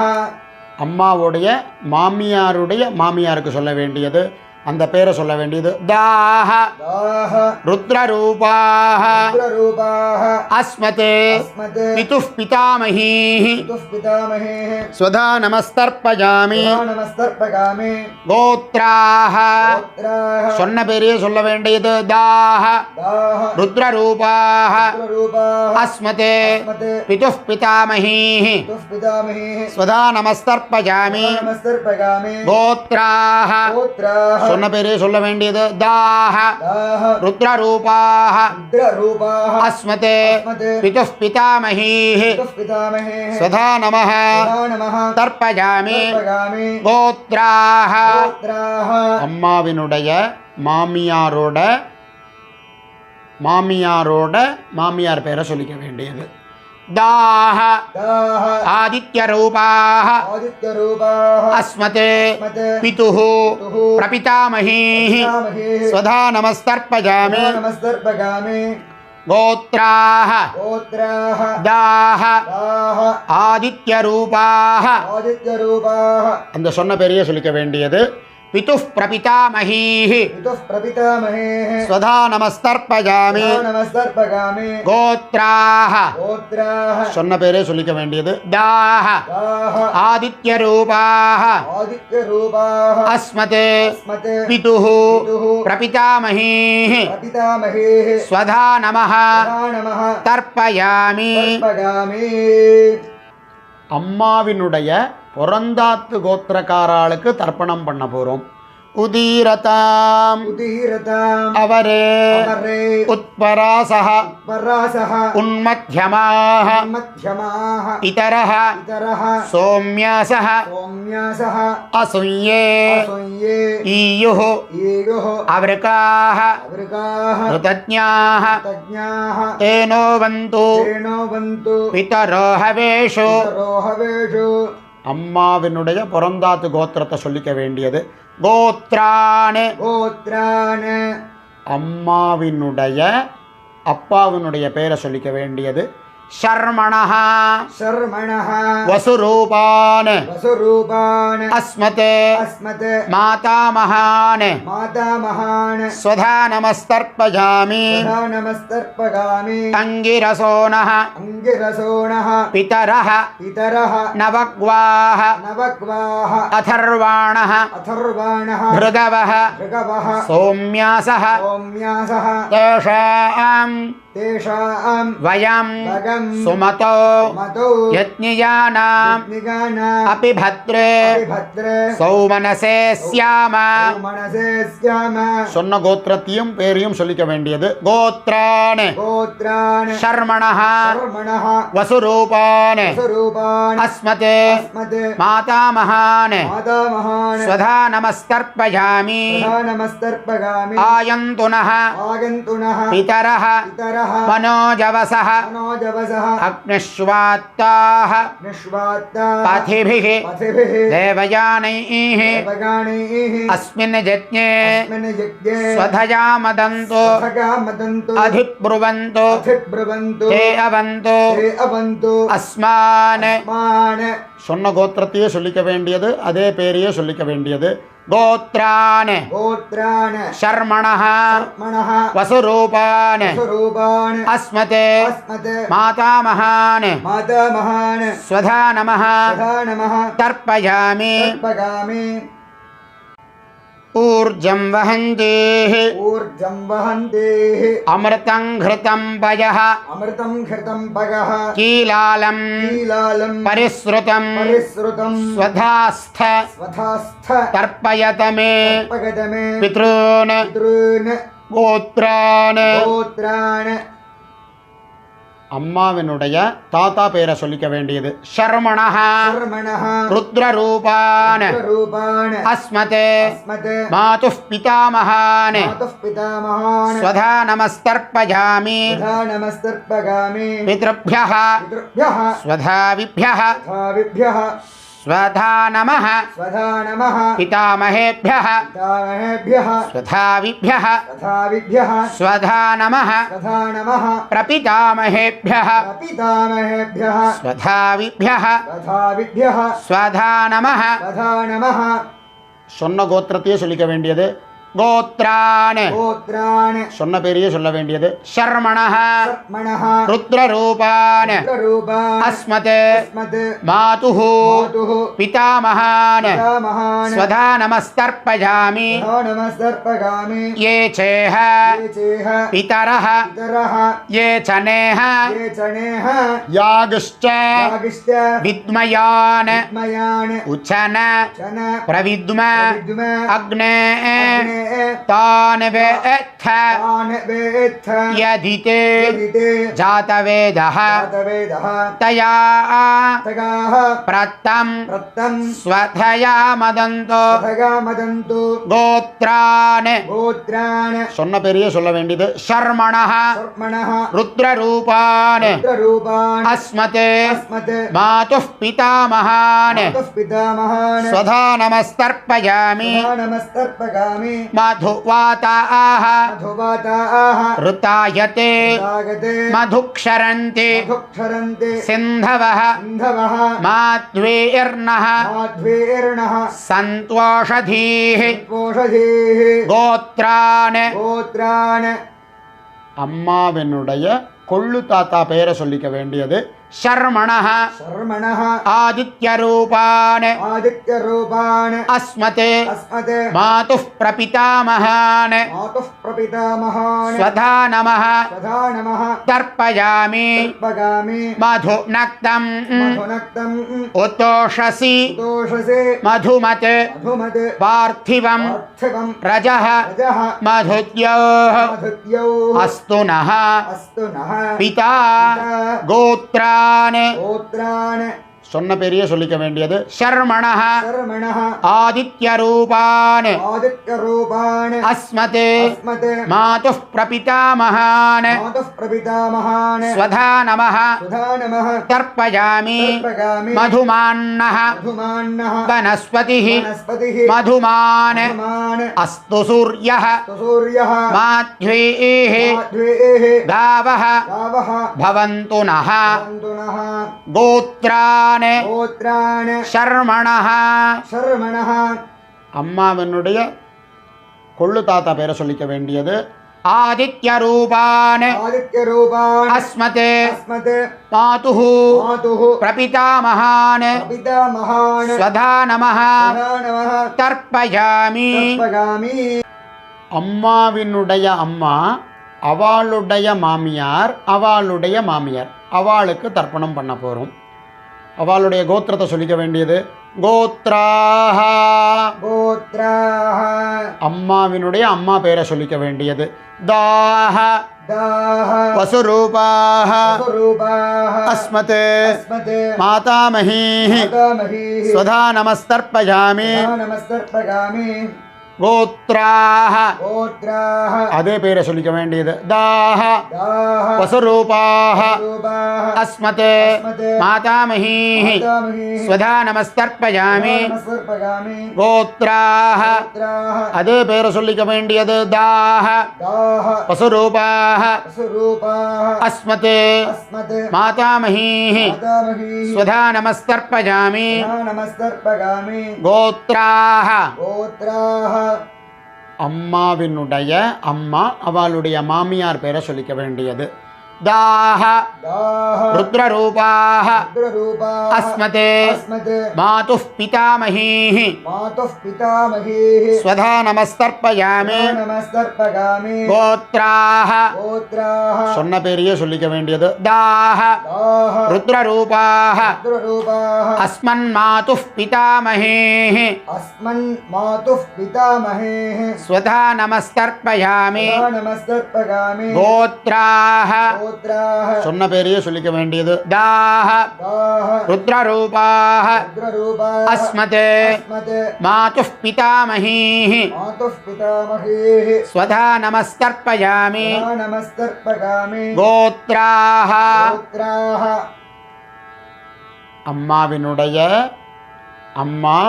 அம்மாவுடைய மாமியாருடைய மாமியாருக்கு சொல்ல வேண்டியது. அந்த பேரை சொல்ல வேண்டியது. தாஹ दाः ருத்ரரூபாஹ रुद्ररूपाः அஸ்மத் अस्मत् பிதுः பிதாமஹீஹி पितुः पितामहेः ஸ்வதா நமஸ்தர்ப்பயாமி तथा नमस्तर्पयामि கோத்ராஹ गोत्राः சொன்ன பேரையே சொல்ல வேண்டியது. தாஹ दाः ருத்ரரூபாஹ रुद्ररूपाः அஸ்மத் अस्मत् பிதுः பிதாமஹீஹி पितुः पितामहेः ஸ்வதா நமஸ்தர்ப்பயாமி तथा नमस्तर्पयामि கோத்ராஹ गोत्राः சொன்ன பேரே சொல்ல வேண்டியது. தாஹ दाः ருத்ரரூபாஹ रुद्ररूपाः அஸ்மத் अस्मत् பிதுः பிதாமஹீஹி पितुः पितामहेः ஸ்வதா நமஹ तथा नमः தர்ப்பயாமி तर्पयामि கோத்ராஹ गोत्राः அம்மாவினுடைய மாமியாரோட மாமியார் பேரை சொல்லிக்க வேண்டியது. தாஹ दाः ஆதித்ய ரூபாஹ आदित्यरूपाः அஸ்மத் अस्मत् பிதுः पितुः பிரபிதாமஹீஹி पितामहेः ஸ்வதா நமஸ்தர்ப்பயாமி तथा नमस्तर्पयामि கோத்ராஹ गोत्राः தாஹ दाः ஆதித்யரூபாஹ. आदित्यरूपाः அந்த சொன்ன பேரையே சொல்லிக்க வேண்டியது. பிதுः பிரபிதாமஹீஹி पितुः प्रपितामहेः ஸ்வதா நமஸ்தர்ப்பயாமி. नमस्तर्पगामि கோத்ராஹ गोत्राः சொன்ன பேரே சொல்லிக்க வேண்டியது. தாஹ दाः ஆதித்யரூபாஹ आदित्यरूपाः அஸ்மத் अस्मत् பிதுः पितुः பிரபிதாமஹீஹி प्रपितामहेः ஸ்வதா நமः सदा नमः தர்ப்பயாமி. तर्पयामि அம்மாவினுடைய பொறந்தாத்து கோத்திரக்காராளுக்கு தர்ப்பணம் பண்ண போகிறோம். உதீரதாம் उदीरताम् அவரே अमरे உத்பராசஹ परासः உன்மத்யமாஹ मध्यमाः இதரஹ इतरः சோம்யாசஹ सौम्यासः அசுய்யே असंये ஈயுः ईयुः அவருக்காக अवृगाः ருதஜ்ஞாः तज्ञाः தேனோ வந்து तेनो बन्तु பிதரோஹவேஷு. रोहवेषु அம்மாவினுடைய பொறந்தாத்து கோத்திரத்தை சொல்லிக்க வேண்டியது. கோத்ரானு गोत्रान् அம்மாவினுடைய அப்பாவினுடைய பெயரை சொல்லிக்க வேண்டியது. ஷர்மணஹ शर्मणः வசுரூபான் वसुरूपान् அஸ்மத் अस्मत् மாதாமஹான் मातामहान् ஸ்வதா நமஸ்தர்ப்பயாமி. सदा नमस्तर्पगामि அங்கிரசோனஹ अङ्गिरसोणः பிதரஹ पितरः நவக்வாஹ नवग्वाः அதர்வாணஹ अथर्वाणः ருகவஹ भृगवः சோம்யாசஹ सौम्यासः தேஷாம் तेषाम् வயம் भगम् சுமதோ मतो யத்னிஜானாம் निगानाम् அபி பத்ரே भद्रे சௌமனசே ஸ்யாம. मनसे स्याम சொன்ன கோத்திரத்தையும் பேரையும் சொல்லிக்க வேண்டியது. கோத்ரான் गोत्रान् ஷர்மணஹ शर्मणः வசுரூபான் स्वरूपान् அஸ்மத் अस्मत् மாதாமஹான் मातामहान् ஸ்வதா நமஸ்தர்ப்பயாமி. सदा नमस्तर्पगामि ஆயந்துனஹ आगन्तुनः பிதரஹ पितरः மனோஜவசஹ मनोजवसः அக்னிஷ்வாத்தாஹ निष्वात्ता பதிபிः पथिभिः தேவயானைः देवगाणैः அஸ்மின் யஜ்ஞே अस्मिन् यज्ञे ஸ்வதயா மதந்து सखा मदन्तु அதிப்ருவந்து अधिब्रुवन्तु தே அவந்து ते अवन्तु அஸ்மான். अस्मान् சொன்ன கோத்திரத்தையே சொல்லிக்க வேண்டியது. அதே பேரையே சொல்லிக்க வேண்டியது. கோத்ரான் गोत्रान् ஷர்மணஹ शर्मणः வசுரூபான் स्वरूपान् அஸ்மத் अस्मत् மாதாமஹான் मातामहान् ஸ்வதா நமः सदा नमः தர்ப்பயாமி. तर्पयामि ஊர்ஜம் வஹந்தேः ऊर्जं वहन्तेः அமிர்தம் घृतं पयः अमृतं घृतं पगः कीलालं कीलालं परिसृतं परिसृतं स्वधास्थ स्वधास्थ तर्पयत मे तर्पयतमे पितॄन् पितॄन् गोत्रान्. गोत्रान् அம்மாவினுடைய தாத்தா பேரை சொல்லிக்க வேண்டியது. ஷர்மணஹ शर्मणः ருத்ரரூபான் रूपान् அஸ்மத் अस्मत् மாதுः பிதாமகான் मातुः पितामहान् ஸ்வதா நமஸ்தர்ப்பயாமி. सदा नमस्तर्पगामि பித்ருभ्यः पितृभ्यः स्वधाविभ्यः धाविभ्यः स्वधा नमः स्वधा नमः पितामहेभ्यः पितामहेभ्यः स्वधाविभ्यः तथाविभ्यः स्वधा नमः तथा नमः प्रपितामहेभ्यः प्रपितामहेभ्यः स्वधाविभ्यः तथाविभ्यः स्वधा नमः. तथा नमः சொன்ன கோத்திரத்தையே சொல்லிக்க வேண்டியது. கோத்ரான் गोत्रान् சொன்ன பேரையே சொல்ல வேண்டியது. ஷர்மணஹ शर्मणः ருத்ரரூபான் रूपान् அஸ்மத் अस्मत् மாதுः मातुः பிதாமகான் पितामहान् ஸ்வதா நமஸ்தர்ப்பயாமி. तथा नमस्तर्पगामि ये चेह ये चेह पितरः पितरः ये चनेह ये चनेः यागश्च यागिश्च विद्मयान् मयान् उचन चन प्रविद्म विद्म अग्ने अग्ने तान् वेत्थ तान् वेत्थ यदिते यदिते जातवेदः जातवेदः तया तगाः प्रत्तं प्रत्तं स्वधया मदन्तो तगा मदन्तु गोत्रान् गोत्रान् சொன்ன பேரையே சொல்ல வேண்டியது. ஷர்மணஹ शर्मणः ருத்ரரூபான் रूपान् அஸ்மத் अस्मत् मातुः पितामहान् मातुः पितामहान् स्वधा नमस्तर्पयामि. सदा नमस्तर्पगामि मधुवाताः मधुवाताः ऋतायते रागते मधुक्षरन्ति मधुक्षरन्ति सिन्धवः सिन्धवः माध्वीर्नः माध्वीर्णः सन्त्वोषधीः पोषधीः गोत्रान् गोत्रान् அம்மாவினுடைய கொள்ளு தாத்தா பெயரை சொல்லிக்க வேண்டியது शर्मणः शर्मणः आदित्यरूपान् आदित्यरूपान् अस्मत् अस्मत् मातुः प्रपितामहान् मातुः प्रपितामहान् स्वधा नमः स्वधा नमः तर्पयामि तर्पयामि मधुनक्तं मधुनक्तं उतोषसि दोषसे मधुमत् मधुमत् पार्थिवं पार्थिवं रजः रजः मधुद्योः मधुद्योः अस्तु नः अस्तु नः पिता गोत्रान् गोत्रान् சொன்ன பெரிய சொல்லிக்க வேண்டியது शर्मणः शर्मणः आदित्यरूपान् आदित्यरूपान् अस्मत् अस्मत् मातुः प्रपितामहान् मातुः प्रपितामहान् स्वधा नमः सुधा नमः तर्पयामि तर्पयामि मधुमान्नः मधुमान्नः वनस्पतिः वनस्पतिः मधुमान् मधुमान् अस्तु सूर्यः सूर्यः माध्वीः माध्वीः गावः गावः भवन्तु नः सन्तु नः गोत्रान् गोत्रान् शर्मणः शर्मणः அம்மாவினுடைய கொள்ளு தாத்தா பேரை சொல்லிக்க வேண்டியது आदित्यरूपान् आदित्यरूपान् अस्मत् अस्मत् मातुः मातुः प्रपितामहान् प्रपितामहान् स्वधा नमः सुधा नमः तर्पयामि तर्पयामि அம்மாவினுடைய அம்மா அவளுடைய மாமியார் அவளுடைய மாமியார் அவளுக்கு தர்ப்பணம் பண்ண போகிறோம். அவளுடைய கோத்திரத்தை சொல்லிக்க வேண்டியது கோத்ராஹ. गोत्राः அம்மாவினுடைய அம்மா பேரை சொல்லிக்க வேண்டியது தாஹ. दाः வசுரூபாஹ स्वरूपाः அஸ்மத் अस्मत् மாதாமஹீः मातामहीः स्वधा நமஸ்தர்ப்பயாமி नमस्तर्पयामि கோத்ராஹ. गोत्राः அதே பேரை சொல்லிக்க வேண்டியது தாஹ दाः வசுரூபாஹ स्वरूपाः अस्मत् अस्मत् मातामहीः मातामहीः स्वधा நமஸ்தர்ப்பயாமி नमस्तर्पयामि கோத்ராஹ. गोत्राः அதே பேரை சொல்லிக்க வேண்டியது தாஹ दाः வசுரூபாஹ स्वरूपाः अस्मत् अस्मत् मातामहीः मातामहीः स्वधा நமஸ்தர்ப்பயாமி नमस्तर्पयामि கோத்ராஹ. गोत्राः அம்மாவினுடைய அம்மா அவளுடைய மாமியார் பேரை சொல்லிக்க வேண்டியது दाह दाह रुद्ररूपाः रुद्ररूपाः अस्मत् अस्मत् मातुः पितामहीः मातुः पितामहीः स्वधा नमस्तर्पयामि नमस्तर्पयामि गोत्राः गोत्राः சொன்ன பேரையே சொல்லிக்க வேண்டியது दाह दाह रुद्ररूपाः रुद्ररूपाः अस्मन् मातुः पितामहेः अस्मन् मातुः पितामहेः स्वधा नमस्तर्पयामि नमस्तर्पयामि गोत्राः गोत्राः சொன்ன பேரையே சொல்லிக்க வேண்டியது दाह दाह रुद्ररूपाः रुद्ररूपाः अस्मत् अस्मत् मातुः पितामहीः मातुः पितामहेः स्वधा नमस्तर्पयामि नमस्तर्पयामि गोत्राः गोत्राः அம்மாவினுடைய அம்மா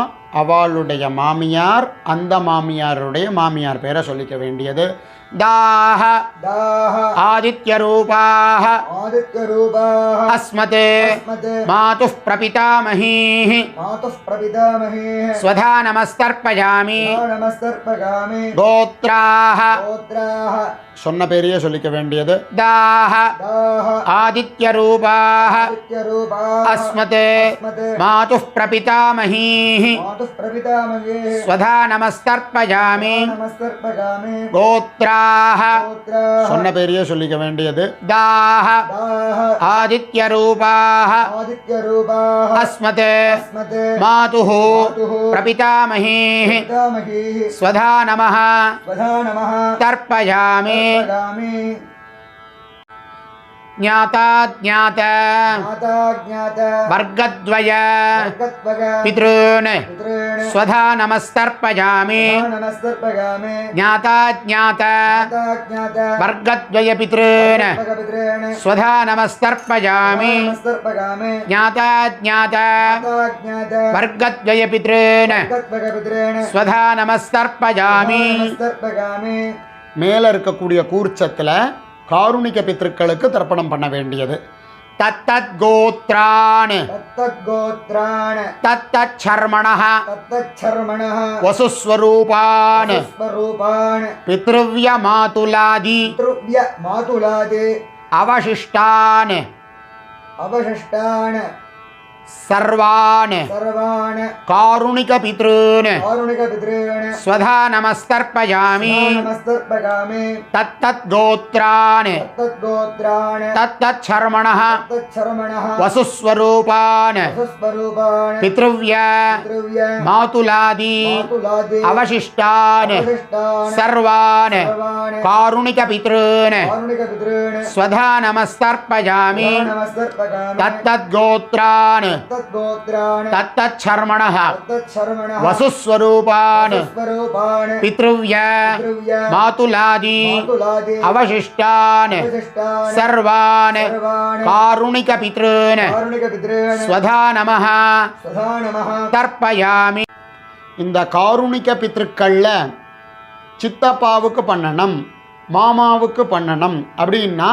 அவளுடைய மாமியார் அந்த மாமியாருடைய மாமியார் பேரை சொல்லிக்க வேண்டியது दाह दाह आदित्यरूपाः आदित्यरूपाः अस्मत् अस्मत् मातुः प्रपितामहीः मातुः प्रपितामहेः स्वधा नमस्तर्पयामि नमस्तर्पयामि गोत्राः गोत्राः சொன்ன பேரையே சொல்லிக்க வேண்டியது दाह दाह आदित्यरूपाः आदित्यरूपाः अस्मत् अस्मत् मातुः प्रपितामहीः मातुः प्रपितामहेः स्वधा नमस्तर्पयामि नमस्तर्पयामि गोत्राः गोत्राः சொன்ன பேரையே சொல்லிக்க வேண்டியது दाह दाह आदित्यरूपाः आदित्यरूपाः अस्मत् अस्मत् मातुः मातुः प्रपितामहीः पितामहेः स्वधा नमः स्वधा नमः तर्पयामि तर्पयामि ज्ञाता ज्ञात ज्ञाता ज्ञात वर्गद्वय वर्गत्वग पितॄन् पितॄन् स्वधा नमस्तर्पयामि नमस्तर्पयामि ज्ञाता ज्ञात ज्ञाता ज्ञात वर्गद्वय पितॄन् पितॄन् स्वधा नमस्तर्पयामि नमस्तर्पयामि ज्ञाता ज्ञात ज्ञाता ज्ञात वर्गद्वय पितॄन् वर्गत्वग पितॄन् स्वधा नमस्तर्पयामि नमस्तर्पयामि மேலே இருக்கக்கூடிய கூர்ச்சத்தில் காருணிக பித்ருக்களுக்கு தர்ப்பணம் பண்ண வேண்டியது தத்தத் கோத்ரான் तत्तद्गोत्रान् தத்தத் சர்மணः तत्तच्छर्मणः வசுஸ்வரூபான் स्वरूपान् பித்ருவ்ய மாதுலாதி पितृव्य मातुलादि அவசிஷ்டான் अवशिष्टान् सर्वान् सर्वान् कारुणिक पितॄन् कारुणिकपितॄन् स्वधा नमस्तर्पयामि नमस्तर्पयामि तत्तत् गोत्रान् तत्तद्गोत्रान् तत्तच्छर्मणः तत्तच्छर्मणः वसुस्वरूपान् वसुस्वरूपान् पितृव्य पितृव्य मातुलादि मातुलादि अवशिष्टान् अवशिष्टान् सर्वान् सर्वान् कारुणिक पितॄन् कारुणिकपितॄन् स्वधा नमस्तर्पयामि नमस्तर्पयामि तत्तत् गोत्रान् तद्गोत्रान् तत्तच्छर्मणः तत्तच्छर्मणः वसुस्वरूपान् वसुस्वरूपान् पितृव्य पितृव्य मातुलादि मातुलादि अवशिष्टान् अवशिष्टान् सर्वान् सर्वान् कारुणिक पितॄन् कारुणिकपितॄन् स्वधा नमः स्वधा नमः தர்ப்பயாமி. இந்த காருணிக பித்ருக்கள்ல சித்தப்பாவுக்கு பண்ணணும், மாமாவுக்கு பண்ணணும் அப்படின்னா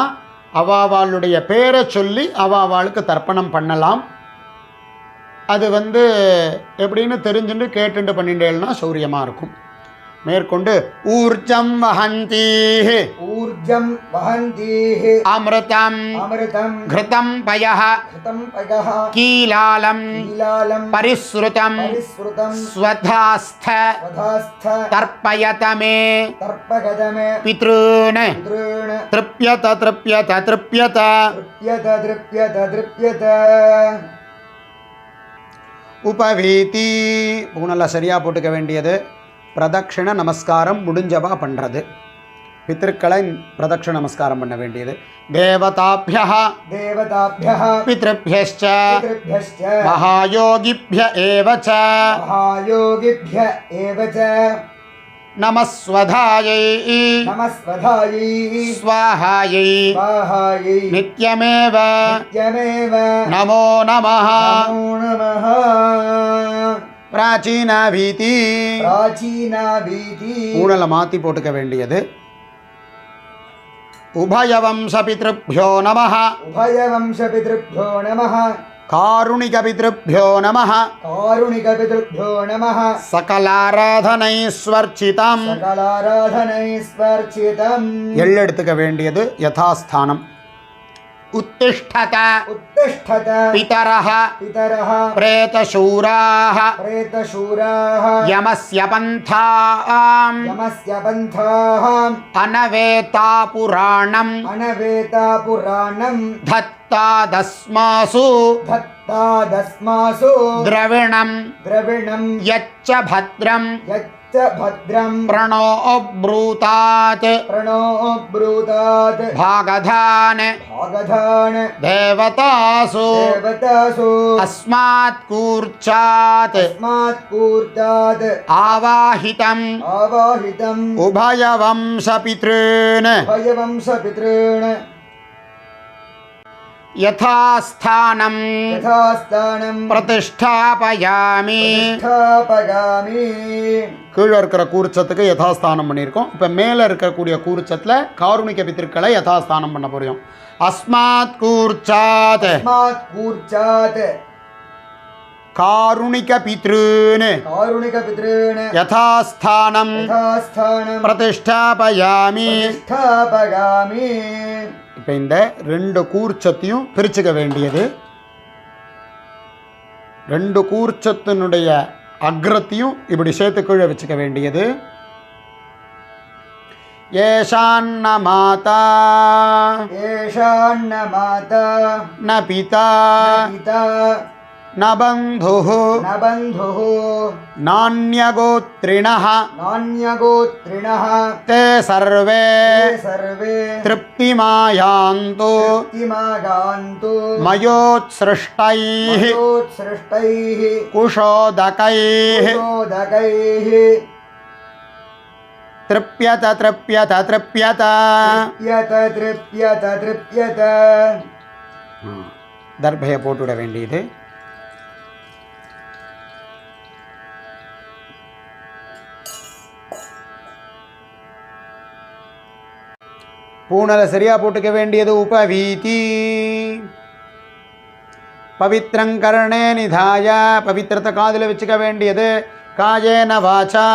அவாவாளுடைய பேரை சொல்லி அவாவாளுக்கு தர்ப்பணம் பண்ணலாம். அது எப்படின்னு தெரிஞ்சுட்டு கேட்டுட்டு பண்ணிட்டேன்னா சௌரியமாக இருக்கும். மேற்கொண்டு ஊர்ஜம் வஹந்தீஹ் ஊர்ஜம் வஹந்தீஹ் அமிர்தம் அமிர்தம் கிருதம் பயः கிருதம் பயः கீலாலம் கீலாலம் பரிஸ்ருதம் பரிஸ்ருதம் ஸ்வதாஸ்த ஸ்வதாஸ்த தர்ப்பயத மே தர்ப்பகதமே பித்ருன் பித்ருன் திருப்யத திருப்யத திருப்யத திருப்யத திருப்யத திருப்யத உபவீதி. பூனெல்லாம் சரியாக போட்டுக்க வேண்டியது. பிரதட்சிண நமஸ்காரம் முடிஞ்சவா பண்ணுறது. பித்ருக்களை பிரதட்சிண நமஸ்காரம் பண்ண வேண்டியது. தேவதாபியः தேவதாபியः பித்ருभ्यश्च பித்ருभ्यश्च மகாயோகிभ्य एव च மகாயோகிभ्य एव च நமஸ்வதாயை நமஸ்வதாயை ஸ்வாஹாயை स्वाहायै நித்யமேவ नित्यमेव நமோ நமः. नमो नमः. பிராச்சீனாபீதி. प्राचीनाभीति ஊழலை மாற்றி போட்டுக்க வேண்டியது. உபயவம்ச பித்ருभ्यो நமः उभयवंशपितृभ्यो नमः காருணிகபித்ருभ्यो நமः कारुणिकपितृभ्यो नमः சகலாராதனைஸ்வர்ச்சிதம். सकलाराधनैस्वर्चितम् எள் எடுத்துக்க வேண்டியது யதாஸ்தானம். उत्तिष्ठत उत्तिष्ठत पितरः पितरः प्रेतशूराः प्रेतशूराः यमस्य पन्थाम् यमस्य पन्थाः अनवेता पुराणम् अनवेता पुराणम् धत्तादस्मासु धत्तादस्मासु द्रविणम् द्रविणम् यच्च भद्रम् यच्च भद्रम् प्रणो ब्रूतात् प्रणो ब्रूतात् भागधान् भागधान् देवतासु देवतासु अस्मात् कूर्चात् अस्मात् कूर्चात् आवाहितम् आवाहितम् उभयवंशपितॄन् उभयवंशपितॄन् यथास्थानम् यथास्थानम् प्रतिष्ठापयामि. प्रतिष्ठापयामि. கீழே இருக்கிற கூர்ச்சத்துக்கு யதாஸ்தானம் பண்ணியிருக்கோம். இப்போ மேலே இருக்கக்கூடிய கூர்ச்சத்தில் காருணிக பித்திருக்களை யதாஸ்தானம் பண்ண போகிறோம். அஸ்மாத் கூர்ச்சாத் अस्मात् कूर्चात् காருணிக பித்ருன் कारुणिकपितॄन् யதாஸ்தானம் यथास्थानम् பிரதிஷ்டாபயாமி. प्रतिष्ठापयामि. இப்போ இந்த ரெண்டு கூர்ச்சத்தையும் பிரிச்சுக்க வேண்டியது. ரெண்டு கூர்ச்சத்தினுடைய அக்ரத்தையும் இப்படி சேர்த்து கீழே வச்சுக்க வேண்டியது. ஏஷான்ன மாதா ஏஷான்ன மாதா ந பிதா பிதா न बन्धुः न बन्धुः नान्यगोत्रिणः नान्यगोत्रिणः ते सर्वे ते सर्वे तृप्तिमायान्तु तृप्तिमागान्तु मयोत्सृष्टैः मयोत्सृष्टैः कुशोदकैः कुशोदकैः तृप्यत तृप्यत तृप्यत तृप्यत तृप्यत तृप्यत தர்பையை போட்டுவிட வேண்டியது. பூனலை சரியா போட்டுக்க வேண்டியது. உபவீதி பவித்ரங்கர்ணே நிதாய, பவித்திரத்தை காதில் வச்சுக்க வேண்டியது. காயேன வாச்சா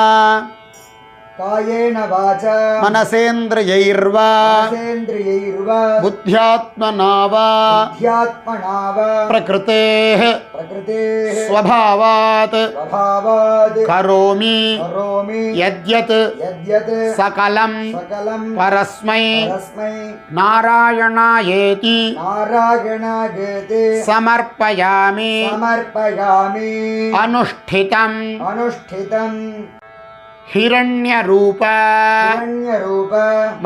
कायेन वाचा मनसेन्द्रियैर्वा मनसेन्द्रियैर्वा बुद्ध्यात्मना वा बुद्ध्यात्मना वा प्रकृतेः प्रकृतेः स्वभावात् स्वभावात् करोमि करोमि यद्यत् यद्यत् सकलं सकलं परस्मै परस्मै नारायणायेति नारायणायेति समर्पयामि समर्पयामि अनुष्ठितम् अनुष्ठितं हिरण्यरूप हिरण्यरूप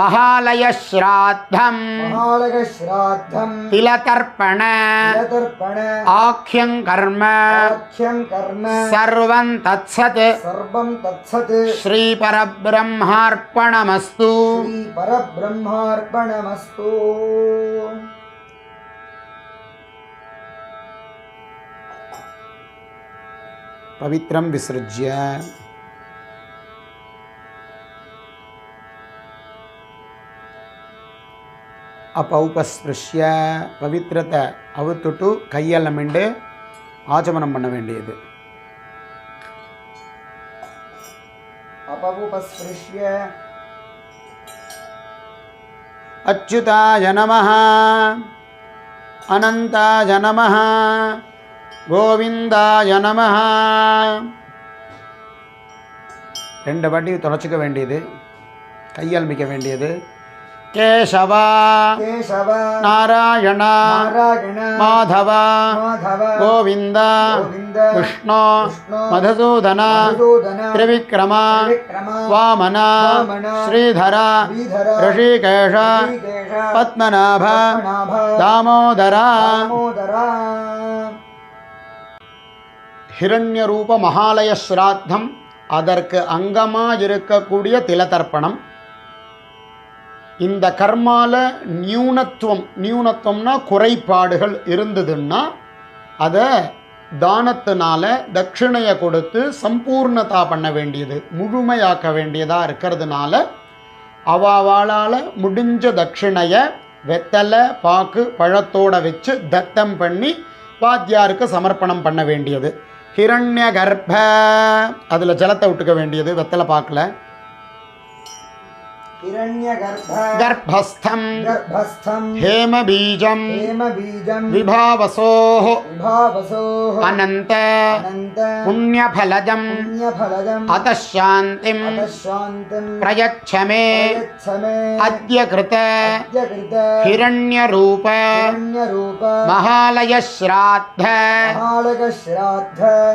महालयश्राद्धं महालयश्राद्धं तिलतर्पण तिलतर्पण आख्यं कर्म आख्यं कर्म सर्वं तत्सत् सर्वं तत्सत् श्रीपरब्रह्मार्पणमस्तु. श्री परब्रह्मार्पणमस्तु. पवित्रं विसृज्य अपौपस्पृश्य पवित्रத்தை அவுத்துட்டு கையால் மிண்டு ஆச்சமனம் பண்ண வேண்டியது. अपौपस्पृश्य अच्युताय नमः अनन्ताय नमः गोविन्दाय नमः. ரெண்டு வாட்டி தொலைச்சிக்க வேண்டியது, கையால் மிக்க வேண்டியது. केशव केशव नारायण नारायण माधव माधव गोविन्द गोविन्द कृष्ण कृष्ण मधुसूदन मधुसूदन त्रिविक्रम त्रिविक्रम वामन वामन श्रीधर श्रीधर ऋषिकेश ऋषिकेश पद्मनाभ पद्मनाभ दामोदर दामोदर. हिरण्यरूप महालय श्राद्धம், அதற்கு அங்கமாக இருக்கக்கூடிய திலதர்ப்பணம். இந்த கர்மால நியூனத்துவம்னா குறைபாடுகள் இருந்ததுன்னா அதை தானத்தினால தட்சிணையை கொடுத்து சம்பூர்ணதா பண்ண வேண்டியது, முழுமையாக்க வேண்டியதாக இருக்கிறதுனால அவாவாளால் முடிஞ்ச தட்சிணையை வெத்தலை பாக்கு பழத்தோடு வச்சு தத்தம் பண்ணி வாத்தியாருக்கு சமர்ப்பணம் பண்ண வேண்டியது. ஹிரண்ய கர்ப்ப, அதில் ஜலத்தை விட்டுக்க வேண்டியது வெத்தலை பாக்கில். गर्भस्थं हेमबीजं विभावसोः अनन्त पुण्यफलदं अतः शान्तिं प्रयच्छ मे अद्य कृत हिरण्यरूप महालयश्राद्ध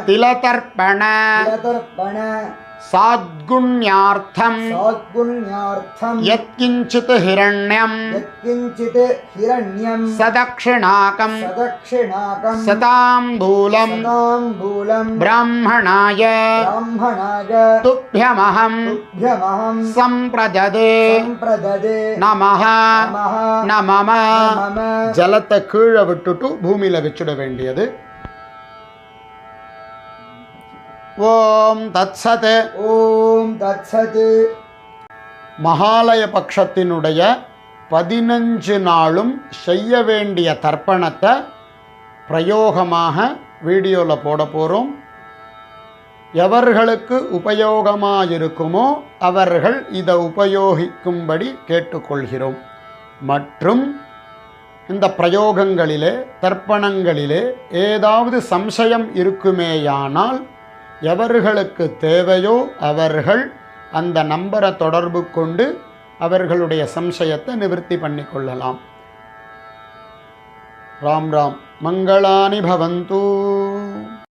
तिलतर्पण साद्गुण्यार्थं यत्किञ्चित् हिरण्यं सदक्षिणाकं सताम्बूलं ब्राह्मणाय तुभ्यमहं संप्रददे नमः नमः. जलத்தை கீழே விட்டுட்டு பூமியில வச்சிட வேண்டியது. ஓம் தத்சத். ஓம் தத்சத். மகாலய பட்சத்தினுடைய 15 நாளும் செய்ய வேண்டிய தர்ப்பணத்தை பிரயோகமாக வீடியோவில் போட போகிறோம். எவர்களுக்கு உபயோகமாக இருக்குமோ அவர்கள் இதை உபயோகிக்கும்படி கேட்டுக்கொள்கிறோம். மற்றும் இந்த பிரயோகங்களிலே தர்ப்பணங்களிலே ஏதாவது சம்சயம் இருக்குமேயானால் எவர்களுக்கு தேவையோ அவர்கள் அந்த நம்பரை தொடர்பு கொண்டு அவர்களுடைய சம்சயத்தை நிவர்த்தி பண்ணிக்கொள்ளலாம். ராம் ராம். மங்களானி பவந்து.